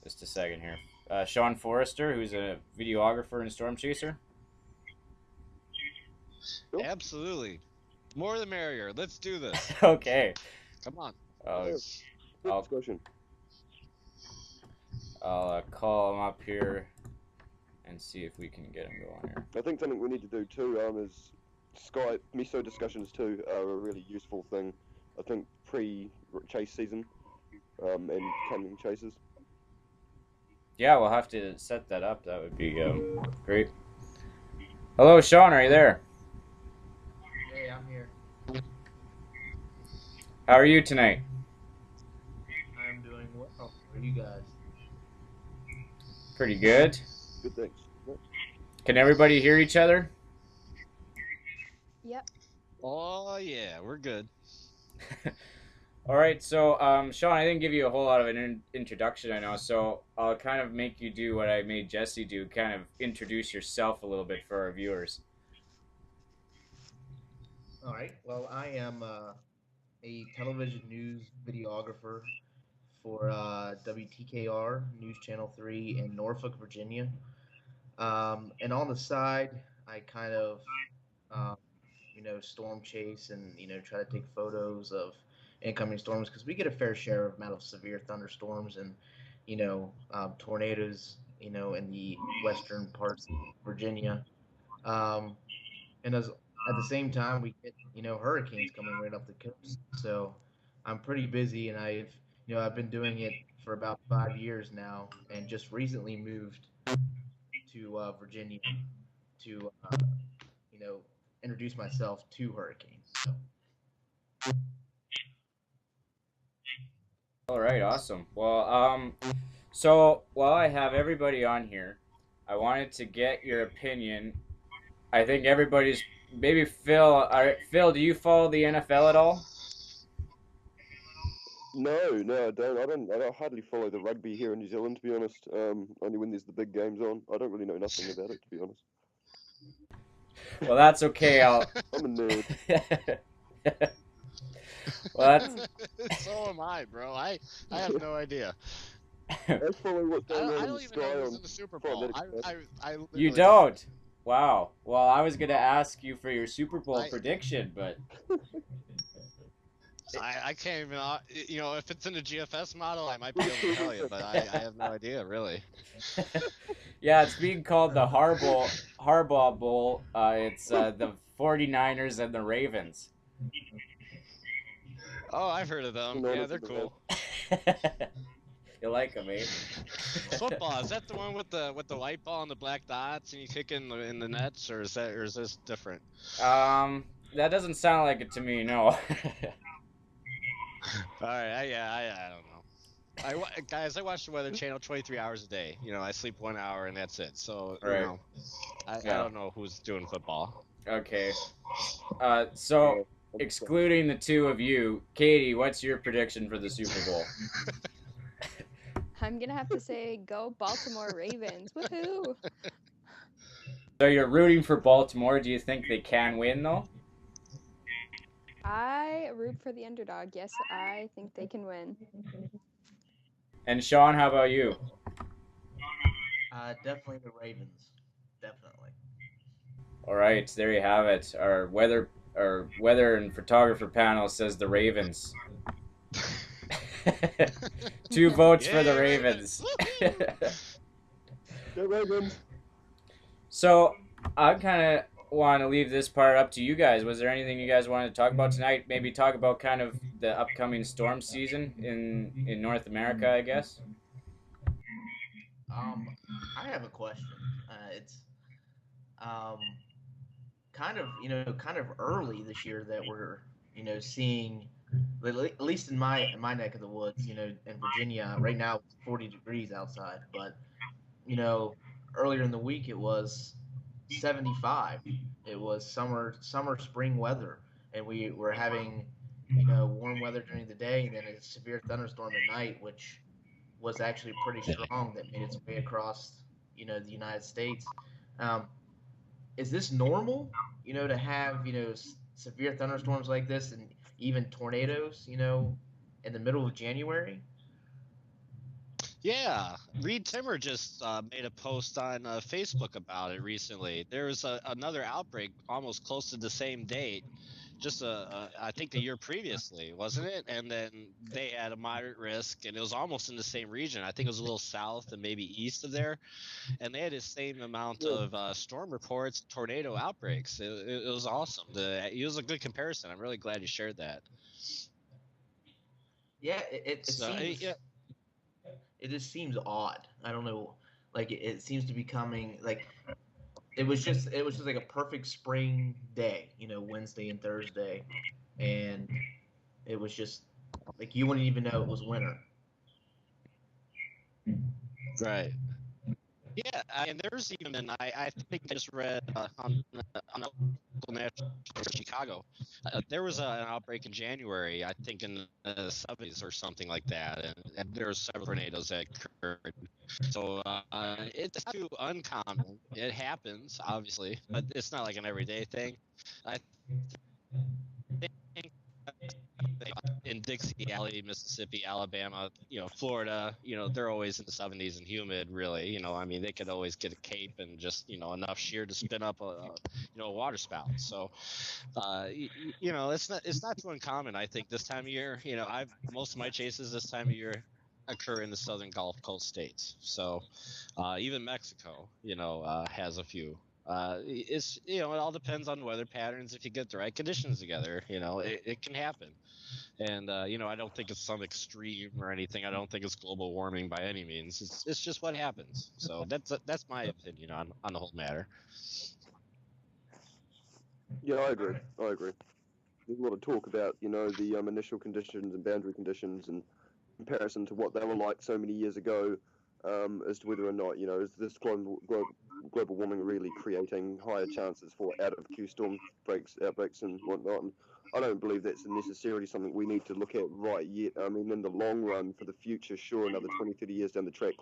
Speaker 1: just a second here. Sean Forrester, who's a videographer and storm chaser.
Speaker 3: Sure.
Speaker 4: Absolutely. More the merrier. Let's do this.
Speaker 1: Okay.
Speaker 4: Come on.
Speaker 1: Uh,
Speaker 3: Good
Speaker 1: I'll
Speaker 3: discussion.
Speaker 1: I'll call him up here and see if we can get him going here.
Speaker 3: I think something we need to do too is Skype miso discussions too are a really useful thing. I think pre-chase season and coming chases.
Speaker 1: Yeah, we'll have to set that up. That would be great. Hello, Sean. Are you there?
Speaker 5: Hey, I'm here.
Speaker 1: How are you tonight?
Speaker 5: I'm doing well. How are you guys?
Speaker 1: Pretty good.
Speaker 3: Good things. Yeah.
Speaker 1: Can everybody hear each other?
Speaker 2: Yep.
Speaker 4: Oh yeah, we're good.
Speaker 1: All right. So, Sean, I didn't give you a whole lot of an introduction, I know. So I'll kind of make you do what I made Jesse do. Kind of introduce yourself a little bit for our viewers.
Speaker 5: All right. Well, I am a television news videographer for WTKR News Channel 3 in Norfolk, Virginia. And on the side, I kind of, um, storm chase and, try to take photos of incoming storms because we get a fair share of amount of severe thunderstorms and, tornadoes, in the western parts of Virginia. Um, and as at the same time we get hurricanes coming right up the coast, so I'm pretty busy, and I've been doing it for about 5 years now, and just recently moved to Virginia to you know introduce myself to hurricanes. So
Speaker 1: All right. Awesome. Well, so while I have everybody on here, I wanted to get your opinion. I think everybody's maybe Phil. All right, Phil, do you follow the NFL at all?
Speaker 3: No, I don't. I don't hardly follow the rugby here in New Zealand, to be honest. Only when there's the big games on. I don't really know nothing about it, to be honest.
Speaker 1: Well, that's okay.
Speaker 3: I'm a nerd.
Speaker 1: Well, that's
Speaker 4: So am I, bro. I have no idea.
Speaker 3: I follow what's
Speaker 4: I
Speaker 3: going
Speaker 4: don't,
Speaker 3: on
Speaker 4: I
Speaker 3: in
Speaker 4: don't even know
Speaker 3: Sky
Speaker 4: who's
Speaker 3: on
Speaker 4: in the Super Bowl.
Speaker 3: Athletic Express.
Speaker 4: I
Speaker 1: you
Speaker 4: literally
Speaker 1: don't. Wow. Well, I was gonna ask you for your Super Bowl
Speaker 4: I-
Speaker 1: prediction, but
Speaker 4: I can't even. If it's in the GFS model, I might be able to tell you, but I have no idea, really.
Speaker 1: yeah, it's being called the Harbaugh Bowl. It's the 49ers and the Ravens.
Speaker 4: Oh, I've heard of them.
Speaker 3: No,
Speaker 4: Yeah,
Speaker 3: no,
Speaker 4: they're
Speaker 3: no.
Speaker 4: cool.
Speaker 1: You like them, eh?
Speaker 4: Football, is that the one with the white ball and the black dots, and you kick in the nets, or is this different?
Speaker 1: That doesn't sound like it to me. No.
Speaker 4: All right, I don't know. Guys, I watch the Weather Channel 23 hours a day. I sleep 1 hour and that's it. So
Speaker 1: Right.
Speaker 4: I
Speaker 1: Yeah.
Speaker 4: don't know who's doing football.
Speaker 1: Okay. So excluding the two of you, Katie, what's your prediction for the Super Bowl?
Speaker 2: I'm gonna have to say go Baltimore Ravens. Woohoo!
Speaker 1: So you're rooting for Baltimore. Do you think they can win though?
Speaker 2: I root for the underdog. Yes, I think they can win.
Speaker 1: And Sean, how about you?
Speaker 5: definitely the Ravens. Definitely.
Speaker 1: All right, there you have it. Our weather and photographer panel says the Ravens. 2 votes for the
Speaker 4: Yay,
Speaker 1: Ravens.
Speaker 3: Go Ravens.
Speaker 1: So I kind of want to leave this part up to you guys. Was there anything you guys wanted to talk about tonight? Maybe talk about kind of the upcoming storm season in North America, I guess.
Speaker 5: I have a question. It's kind of early this year that we're seeing, at least in my neck of the woods, in Virginia right now it's 40 degrees outside, but earlier in the week it was 75. It was summer spring weather, and we were having warm weather during the day, and then a severe thunderstorm at night, which was actually pretty strong that made its way across the United States. Um, is this normal? To have severe thunderstorms like this and even tornadoes, in the middle of January?
Speaker 4: Yeah, Reed Timmer just made a post on Facebook about it recently. There was another outbreak almost close to the same date, just I think a year previously, wasn't it? And then they had a moderate risk, and it was almost in the same region. I think it was a little south and maybe east of there, and they had the same amount
Speaker 3: Yeah.
Speaker 4: of storm reports, tornado outbreaks. It was awesome. It was a good comparison. I'm really glad you shared that.
Speaker 5: Yeah, it
Speaker 4: So
Speaker 5: seems
Speaker 4: yeah,
Speaker 5: it just seems odd. I don't know, like it seems to be coming like it was just like a perfect spring day, Wednesday and Thursday, and it was just like you wouldn't even know it was winter.
Speaker 4: right. Yeah, and there's even I think I just read on local national in Chicago. There was an outbreak in January, I think in the 70s or something like that, and there were several tornadoes that occurred. So it's not too uncommon. It happens, obviously, but it's not like an everyday thing. I think in Dixie Valley, Mississippi, Alabama, Florida, they're always in the 70s and humid, really. I mean, they could always get a cape and just, enough shear to spin up a water spout. So, it's not too uncommon. I think this time of year, most of my chases this time of year occur in the southern Gulf Coast states. So, even Mexico, has a few. It all depends on weather patterns. If you get the right conditions together, it can happen. And I don't think it's some extreme or anything. I don't think it's global warming by any means. It's just what happens. So that's my opinion on the whole matter.
Speaker 3: Yeah, I agree. There's a lot of talk about, the initial conditions and boundary conditions and comparison to what they were like so many years ago, as to whether or not, is this global warming really creating higher chances for out of queue storm outbreaks and whatnot. And I don't believe that's necessarily something we need to look at right yet. I mean, in the long run, for the future, sure, another 20, 30 years down the track,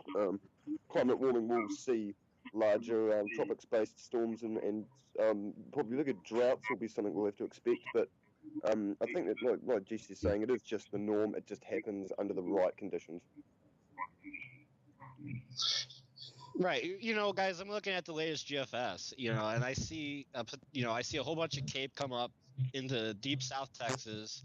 Speaker 3: climate warming will see larger tropics-based storms and probably look at droughts will be something we'll have to expect. But I think that, like Jesse's saying, it is just the norm. It just happens under the right conditions.
Speaker 4: Right, guys, I'm looking at the latest GFS, and I see a whole bunch of Cape come up into deep South Texas.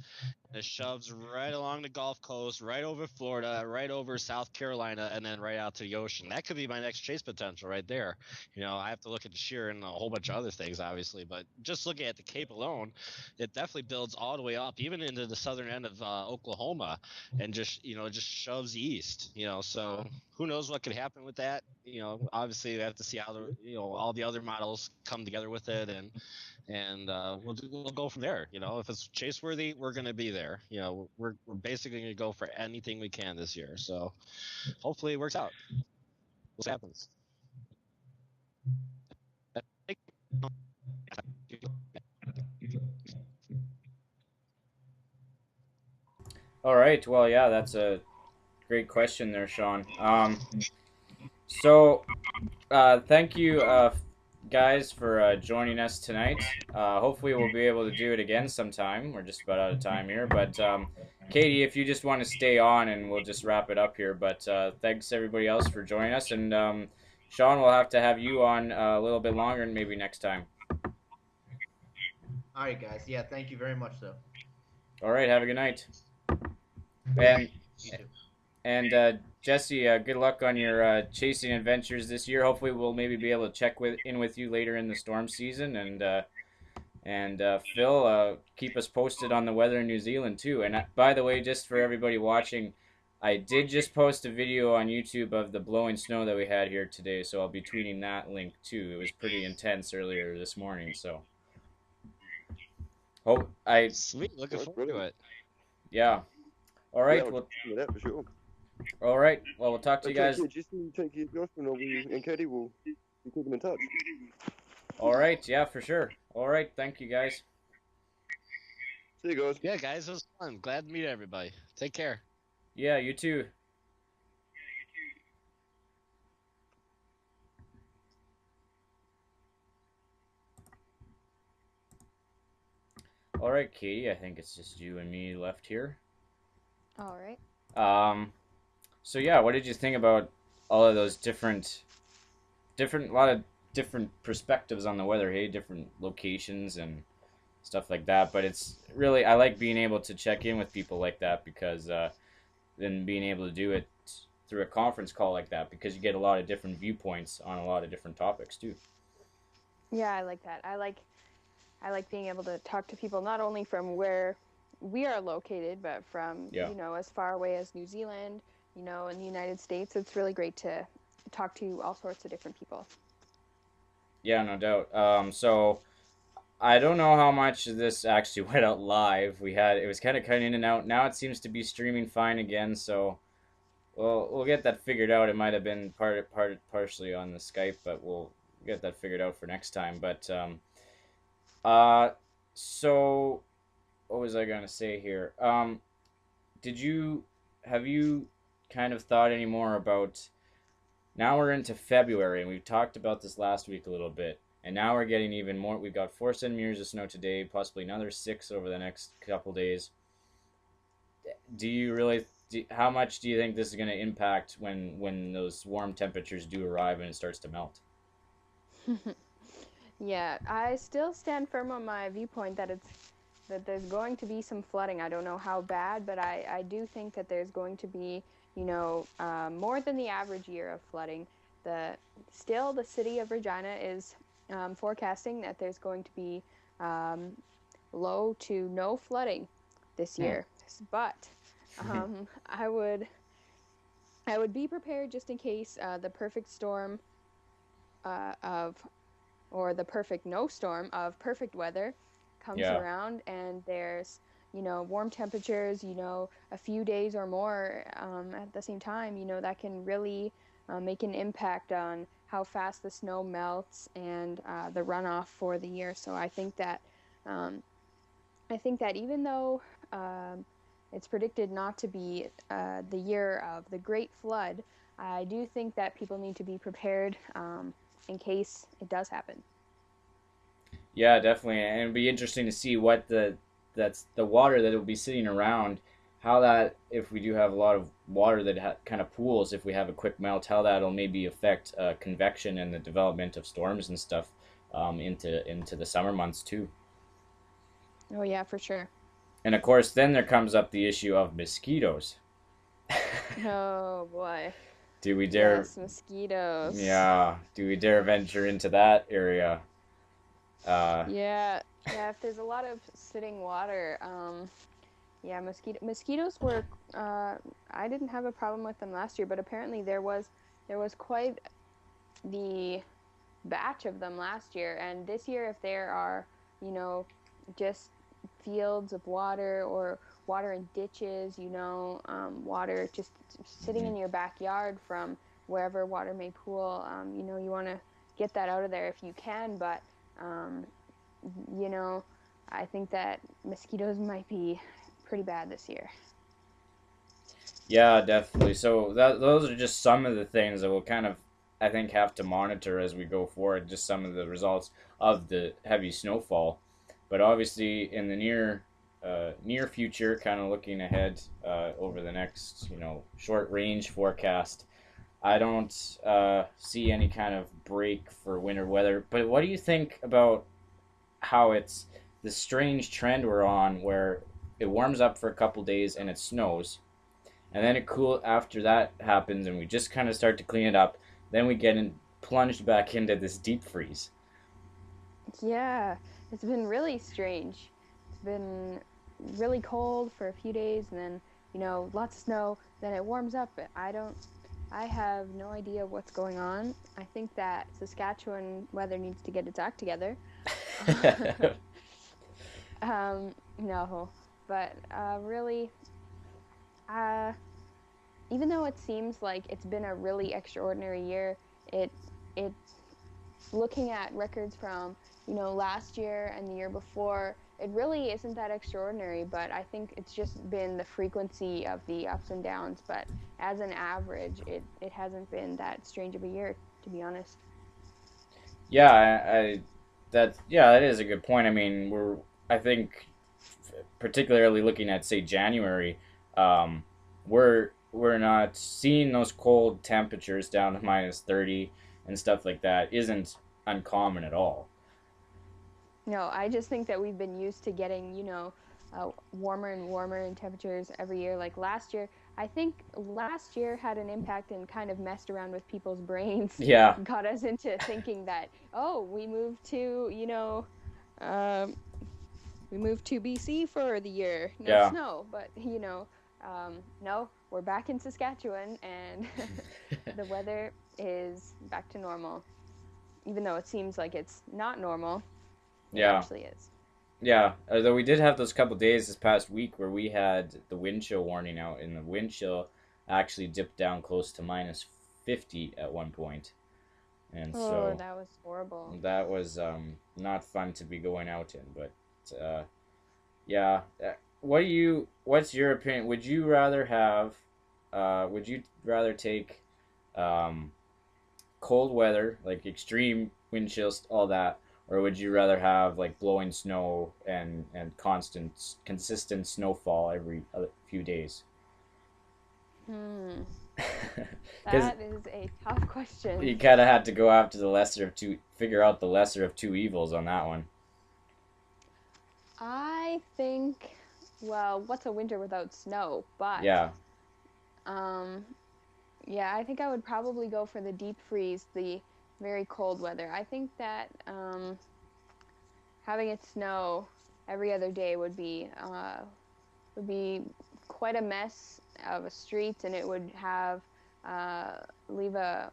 Speaker 4: And it shoves right along the Gulf Coast, right over Florida, right over South Carolina, and then right out to the ocean. That could be my next chase potential right there. I have to look at the shear and a whole bunch of other things, obviously, but just looking at the Cape alone, it definitely builds all the way up, even into the southern end of Oklahoma, and just shoves east. So who knows what could happen with that? Obviously we have to see how all the other models come together with it, and we'll go from there. If it's chase worthy, we're going to be there. We're basically going to go for anything we can this year. So hopefully it works out. What happens?
Speaker 1: All right. Well, yeah, that's a great question there, Sean. So, thank you, guys, for joining us tonight. Hopefully, we'll be able to do it again sometime. We're just about out of time here. But, Katie, if you just want to stay on and we'll just wrap it up here. But thanks, everybody else, for joining us. And, Sean, we'll have to have you on a little bit longer and maybe next time.
Speaker 5: All right, guys. Yeah, thank you very much, though.
Speaker 1: All right. Have a good night. And Jesse, good luck on your chasing adventures this year. Hopefully, we'll maybe be able to check in with you later in the storm season. And Phil, keep us posted on the weather in New Zealand too. And by the way, just for everybody watching, I did just post a video on YouTube of the blowing snow that we had here today, so I'll be tweeting that link too. It was pretty intense earlier this morning, so.
Speaker 4: Sweet, looking forward to it.
Speaker 1: Yeah. All right.
Speaker 3: Yeah, well, that for sure.
Speaker 1: All right. Well, we'll talk to you guys.
Speaker 3: Take care, Jesse. Take care, Josh, and Katie will be keeping in touch.
Speaker 1: All right, yeah, for sure. All right, thank you guys.
Speaker 3: See you guys.
Speaker 4: Yeah, guys, it was fun. Glad to meet everybody. Take care.
Speaker 1: Yeah, you too. All right, Katie, I think it's just you and me left here.
Speaker 2: All right.
Speaker 1: So yeah, what did you think about all of those different, lot of different perspectives on the weather? Hey, different locations and stuff like that. But it's really, I like being able to check in with people like that because then being able to do it through a conference call like that because you get a lot of different viewpoints on a lot of different topics too.
Speaker 2: Yeah, I like that. I like being able to talk to people not only from where we are located, but from,
Speaker 1: Yeah.
Speaker 2: as far away as New Zealand, in the United States. It's really great to talk to all sorts of different people.
Speaker 1: Yeah, no doubt. So I don't know how much of this actually went out live. It was kind of cutting in and out. Now it seems to be streaming fine again. So we'll get that figured out. It might have been partially on the Skype, but we'll get that figured out for next time. But uh, so what was I gonna say here? Did you have you kind of thought any more about? Now we're into February, and we've talked about this last week a little bit. And now we're getting even more. We've got 4 centimeters of snow today, possibly another 6 over the next couple days. Do you really? How much do you think this is going to impact when those warm temperatures do arrive and it starts to melt?
Speaker 2: Yeah, I still stand firm on my viewpoint that there's going to be some flooding. I don't know how bad, but I do think that there's going to be, more than the average year of flooding. The city of Regina is forecasting that there's going to be low to no flooding this year. But I would be prepared just in case the perfect storm of or the perfect no storm of perfect weather comes
Speaker 1: Yeah.
Speaker 2: around, and there's warm temperatures, a few days or more at the same time, that can really make an impact on how fast the snow melts and the runoff for the year. So um, I think that even though it's predicted not to be the year of the Great Flood, I do think that people need to be prepared in case it does happen.
Speaker 1: Yeah, definitely, and it'd be interesting to see what that's the water that will be sitting around, how that if we do have a lot of water that kind of pools, if we have a quick melt, how that'll maybe affect convection and the development of storms and stuff into the summer months too.
Speaker 2: Oh yeah, for sure.
Speaker 1: And of course, then there comes up the issue of mosquitoes.
Speaker 2: Oh boy.
Speaker 1: Do we dare?
Speaker 2: Yes, mosquitoes.
Speaker 1: Yeah. Do we dare venture into that area?
Speaker 2: Yeah, yeah. If there's a lot of sitting water, yeah, mosquitoes were. I didn't have a problem with them last year, but apparently there was quite the batch of them last year, and this year, if there are, just fields of water or water in ditches, water just sitting in your backyard from wherever water may pool, you want to get that out of there if you can, but um, you know, I think that mosquitoes might be pretty bad this year.
Speaker 1: Yeah, definitely. So those are just some of the things that we'll kind of, I think, have to monitor as we go forward. Just some of the results of the heavy snowfall, but obviously in the near future, kind of looking ahead over the next short range forecast, I don't see any kind of break for winter weather. But what do you think about how it's the strange trend we're on, where it warms up for a couple days and it snows, and then it cool after that happens and we just kind of start to clean it up, then we get plunged back into this deep freeze.
Speaker 2: Yeah, it's been really strange. It's been really cold for a few days, and then lots of snow. Then it warms up. I have no idea what's going on. I think that Saskatchewan weather needs to get its act together. No, but really, uh, even though it seems like it's been a really extraordinary year, it it looking at records from, last year and the year before, it really isn't that extraordinary, but I think it's just been the frequency of the ups and downs. But as an average, it hasn't been that strange of a year, to be honest.
Speaker 1: Yeah, that is a good point. I mean, I think particularly looking at say January, um, we're not seeing those cold temperatures down to -30 and stuff like that isn't uncommon at all.
Speaker 2: No, I just think that we've been used to getting, warmer and warmer in temperatures every year. Like last year, I think last year had an impact and kind of messed around with people's brains.
Speaker 1: Yeah,
Speaker 2: Got us into thinking that, oh, um, we moved to BC for the year. No
Speaker 1: yeah.
Speaker 2: snow, but no, we're back in Saskatchewan and the weather is back to normal. Even though it seems like it's not normal, it
Speaker 1: Yeah.
Speaker 2: actually is.
Speaker 1: Yeah, although we did have those couple days this past week where we had the wind chill warning out, and the wind chill actually dipped down close to -50 at one point. And
Speaker 2: Oh,
Speaker 1: so
Speaker 2: that was horrible.
Speaker 1: that was not fun to be going out in. But yeah, what's your opinion? Would you rather take um, cold weather, like extreme wind chills, all that, or would you rather have like blowing snow and consistent snowfall every few days?
Speaker 2: Hmm.
Speaker 1: Because
Speaker 2: That is a tough question.
Speaker 1: you kind of had to go after the lesser of two, figure out the lesser of two evils on that one.
Speaker 2: I think, well, what's a winter without snow? But,
Speaker 1: Yeah,
Speaker 2: um, yeah, I think I would probably go for the deep freeze, the very cold weather. I think that having it snow every other day would be quite a mess of a street, and it would have uh, leave a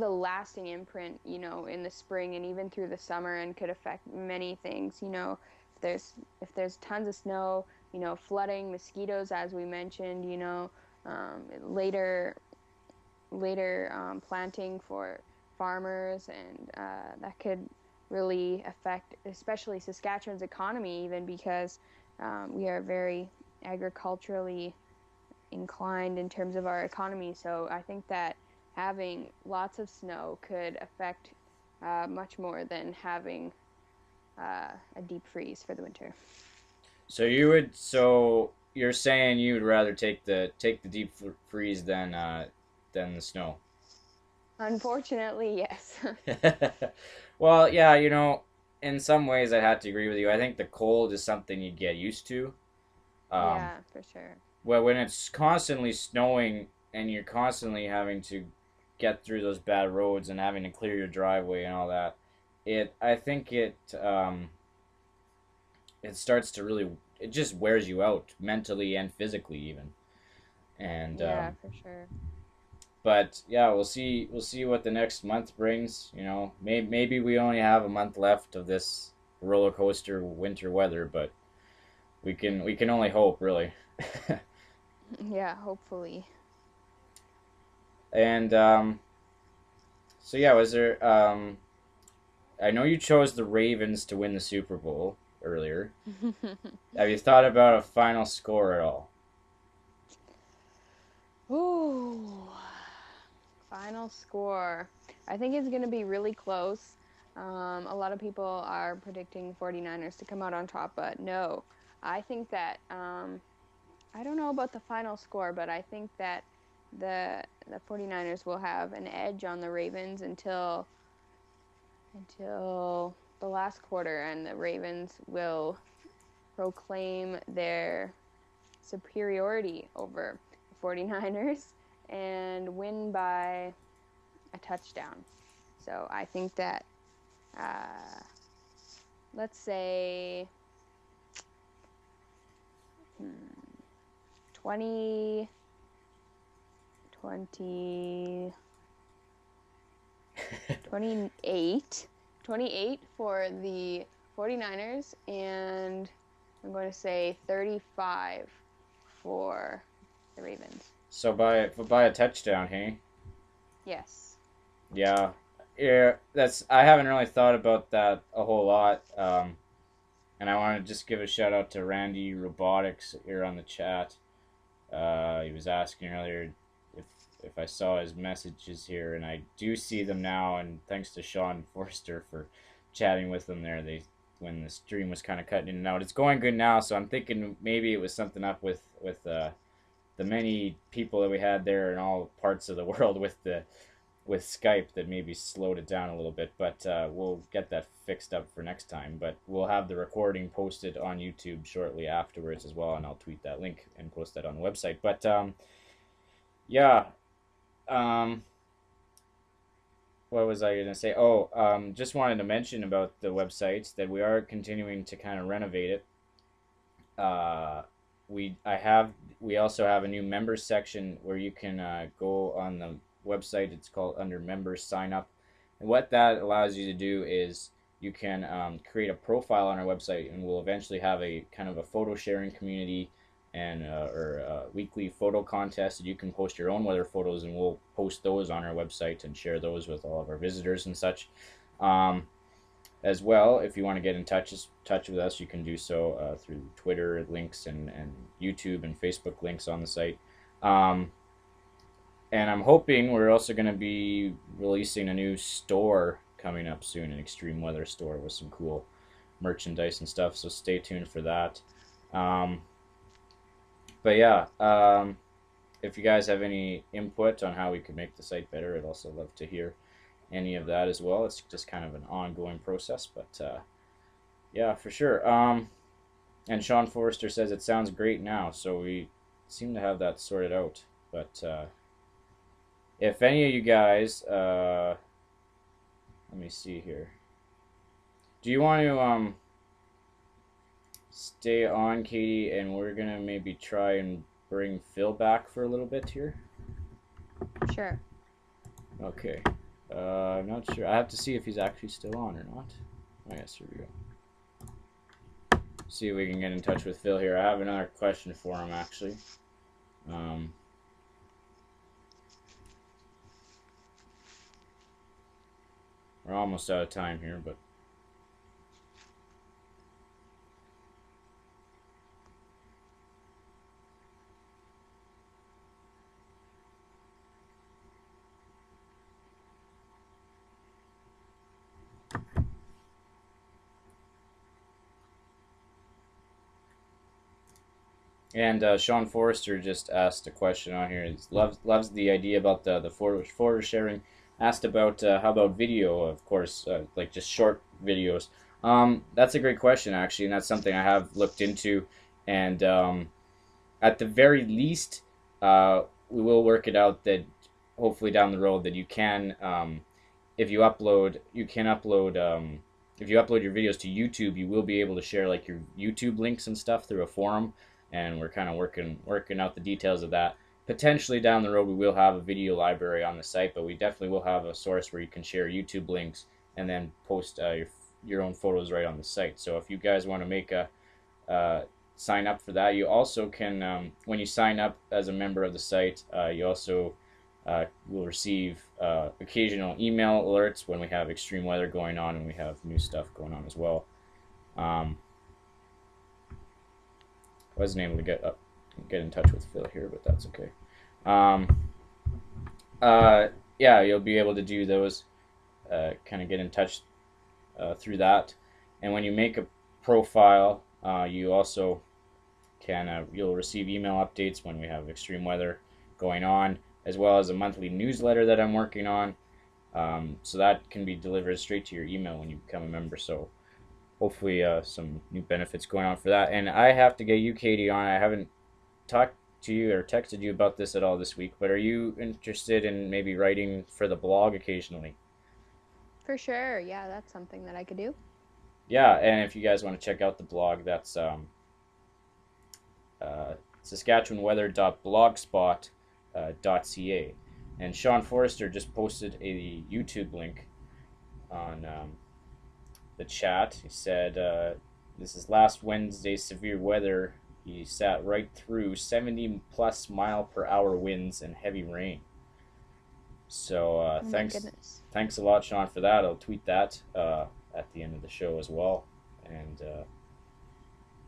Speaker 2: lasting imprint, in the spring and even through the summer, and could affect many things. If there's tons of snow, flooding, mosquitoes, as we mentioned, later planting for farmers, and that could really affect, especially Saskatchewan's economy, even because we are very agriculturally inclined in terms of our economy. So I think that having lots of snow could affect much more than having a deep freeze for the winter.
Speaker 1: so you're saying you would rather take the deep freeze than the snow.
Speaker 2: Unfortunately, yes.
Speaker 1: Well, yeah, in some ways I have to agree with you. I think the cold is something you get used to. Um,
Speaker 2: Yeah, for sure.
Speaker 1: well, when it's constantly snowing and you're constantly having to get through those bad roads and having to clear your driveway and all that, I think it starts to really, it just wears you out mentally and physically even. And
Speaker 2: Yeah, for sure.
Speaker 1: but yeah, we'll see what the next month brings. Maybe we only have a month left of this roller coaster winter weather, but we can only hope, really.
Speaker 2: Yeah, hopefully.
Speaker 1: And so yeah, was there? I know you chose the Ravens to win the Super Bowl earlier. Have you thought about a final score at all?
Speaker 2: Ooh, final score. I think it's going to be really close. A lot of people are predicting 49ers to come out on top, but no. I think that I don't know about the final score, but I think that the 49ers will have an edge on the Ravens until the last quarter, and the Ravens will proclaim their superiority over the 49ers and win by a touchdown. So I think that, let's say, 20, 20, 28 for the 49ers, and I'm going to say 35 for the Ravens.
Speaker 1: So by a touchdown, hey?
Speaker 2: Yes.
Speaker 1: Yeah, yeah, I haven't really thought about that a whole lot. And I want to just give a shout out to Randy Robotics here on the chat. He was asking earlier if if I saw his messages here, and I do see them now. And thanks to Sean Forster for chatting with them there. When the stream was kind of cutting in and out. It's going good now, so I'm thinking maybe it was something up with the many people that we had there in all parts of the world with Skype that maybe slowed it down a little bit, but we'll get that fixed up for next time. But we'll have the recording posted on YouTube shortly afterwards as well, and I'll tweet that link and post that on the website. But yeah, what was I gonna say? Oh, just wanted to mention about the website that we are continuing to kind of renovate it. Uh, we also have a new members section where you can go on the website. It's called under members sign up, and what that allows you to do is you can create a profile on our website, and we'll eventually have a kind of a photo sharing community and or a weekly photo contest that you can post your own weather photos, and we'll post those on our website and share those with all of our visitors and such. Um, as well, if you want to get in touch with us, you can do so through Twitter links and YouTube and Facebook links on the site. Um, and I'm hoping we're also going to be releasing a new store coming up soon, an extreme weather store with some cool merchandise and stuff. So stay tuned for that. Um, but yeah, if you guys have any input on how we could make the site better, I'd also love to hear any of that as well. It's just kind of an ongoing process, but yeah, for sure. And Sean Forrester says it sounds great now, so we seem to have that sorted out. But if any of you guys, let me see here. Do you want to stay on, Katie, and we're gonna maybe try and bring Phil back for a little bit here?
Speaker 2: Sure.
Speaker 1: Okay. I'm not sure. I have to see if he's actually still on or not. Oh, yes, here we go. See if we can get in touch with Phil here. I have another question for him, actually. We're almost out of time here, but... And Sean Forrester just asked a question on here. He loves the idea about the photo sharing. Asked about how about video, of course, like just short videos. That's a great question, actually, and that's something I have looked into. And at the very least, we will work it out that hopefully down the road that you can, if you upload, if you upload your videos to YouTube, you will be able to share like your YouTube links and stuff through a forum. And we're kind of working out the details of that. Potentially down the road, we will have a video library on the site, but we definitely will have a source where you can share YouTube links and then post your own photos right on the site. So if you guys want to make a sign up for that, you also can, when you sign up as a member of the site, you also will receive occasional email alerts when we have extreme weather going on and we have new stuff going on as well. I wasn't able to get in touch with Phil here, but that's okay. Yeah, you'll be able to do those, kind of get in touch through that. And when you make a profile, you also can you'll receive email updates when we have extreme weather going on, as well as a monthly newsletter that I'm working on. So that can be delivered straight to your email when you become a member. So hopefully some new benefits going on for that. And I have to get you, Katie, on. I haven't talked to you or texted you about this at all this week, but are you interested in maybe writing for the blog occasionally?
Speaker 2: For sure. Yeah, that's something that I could do.
Speaker 1: Yeah, and if you guys want to check out the blog, that's saskatchewanweather.blogspot.ca. And Sean Forrester just posted a YouTube link on the chat. He said this is last Wednesday's severe weather. He sat right through 70 plus mile per hour winds and heavy rain. So
Speaker 2: Oh my
Speaker 1: thanks.
Speaker 2: goodness.
Speaker 1: Thanks a lot, Sean, for that. I'll tweet that at the end of the show as well, and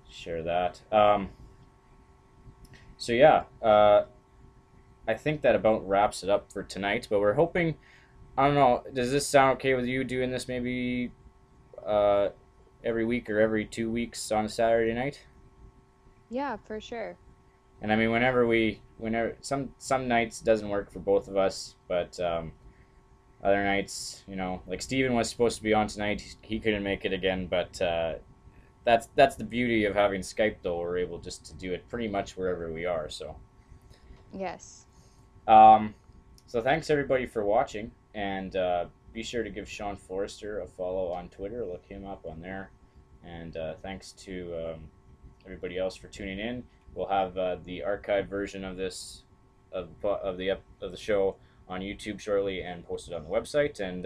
Speaker 1: share that. So yeah, I think that about wraps it up for tonight. But we're hoping. I don't know. Does this sound okay with you doing this maybe every week or every 2 weeks on a Saturday night?
Speaker 2: Yeah, for sure.
Speaker 1: And I mean, whenever some nights doesn't work for both of us, but other nights, like Steven was supposed to be on tonight, he couldn't make it again. But that's the beauty of having Skype, though. We're able just to do it pretty much wherever we are. So,
Speaker 2: Yes.
Speaker 1: so thanks everybody for watching, and be sure to give Sean Forrester a follow on Twitter. Look him up on there, and thanks to everybody else for tuning in. We'll have the archived version of this of the show on YouTube shortly and posted on the website. And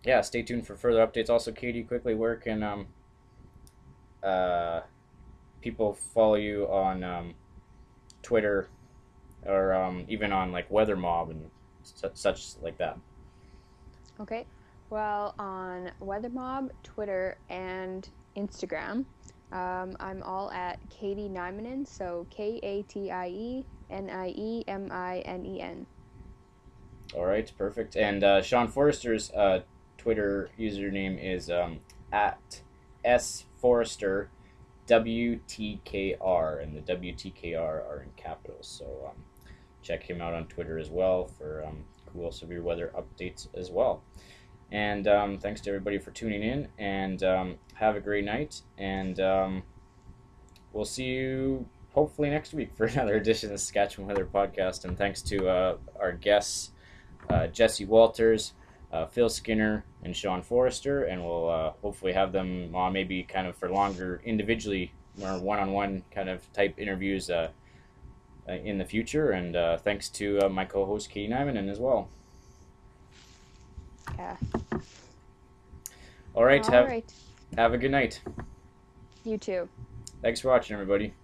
Speaker 1: yeah, stay tuned for further updates. Also, Katie, quickly, where can people follow you on Twitter or even on like Weather Mob and such like that?
Speaker 2: Okay. Well, on WeatherMob, Twitter, and Instagram, I'm all at Katie Niemanen, so KATIENIEMINEN.
Speaker 1: All right, perfect. And Sean Forrester's Twitter username is at sforrester WTKR, and the WTKR are in capitals. So check him out on Twitter as well for cool severe weather updates as well. And thanks to everybody for tuning in, and have a great night. And we'll see you hopefully next week for another edition of the Saskatchewan Weather Podcast. And thanks to our guests, Jesse Walters, Phil Skinner, and Sean Forrester. And we'll hopefully have them on maybe kind of for longer individually or one-on-one kind of type interviews in the future. And thanks to my co-host Katie Niemanen as well.
Speaker 2: Yeah.
Speaker 1: All right.
Speaker 2: All right.
Speaker 1: Have a good night.
Speaker 2: You too.
Speaker 1: Thanks for watching, everybody.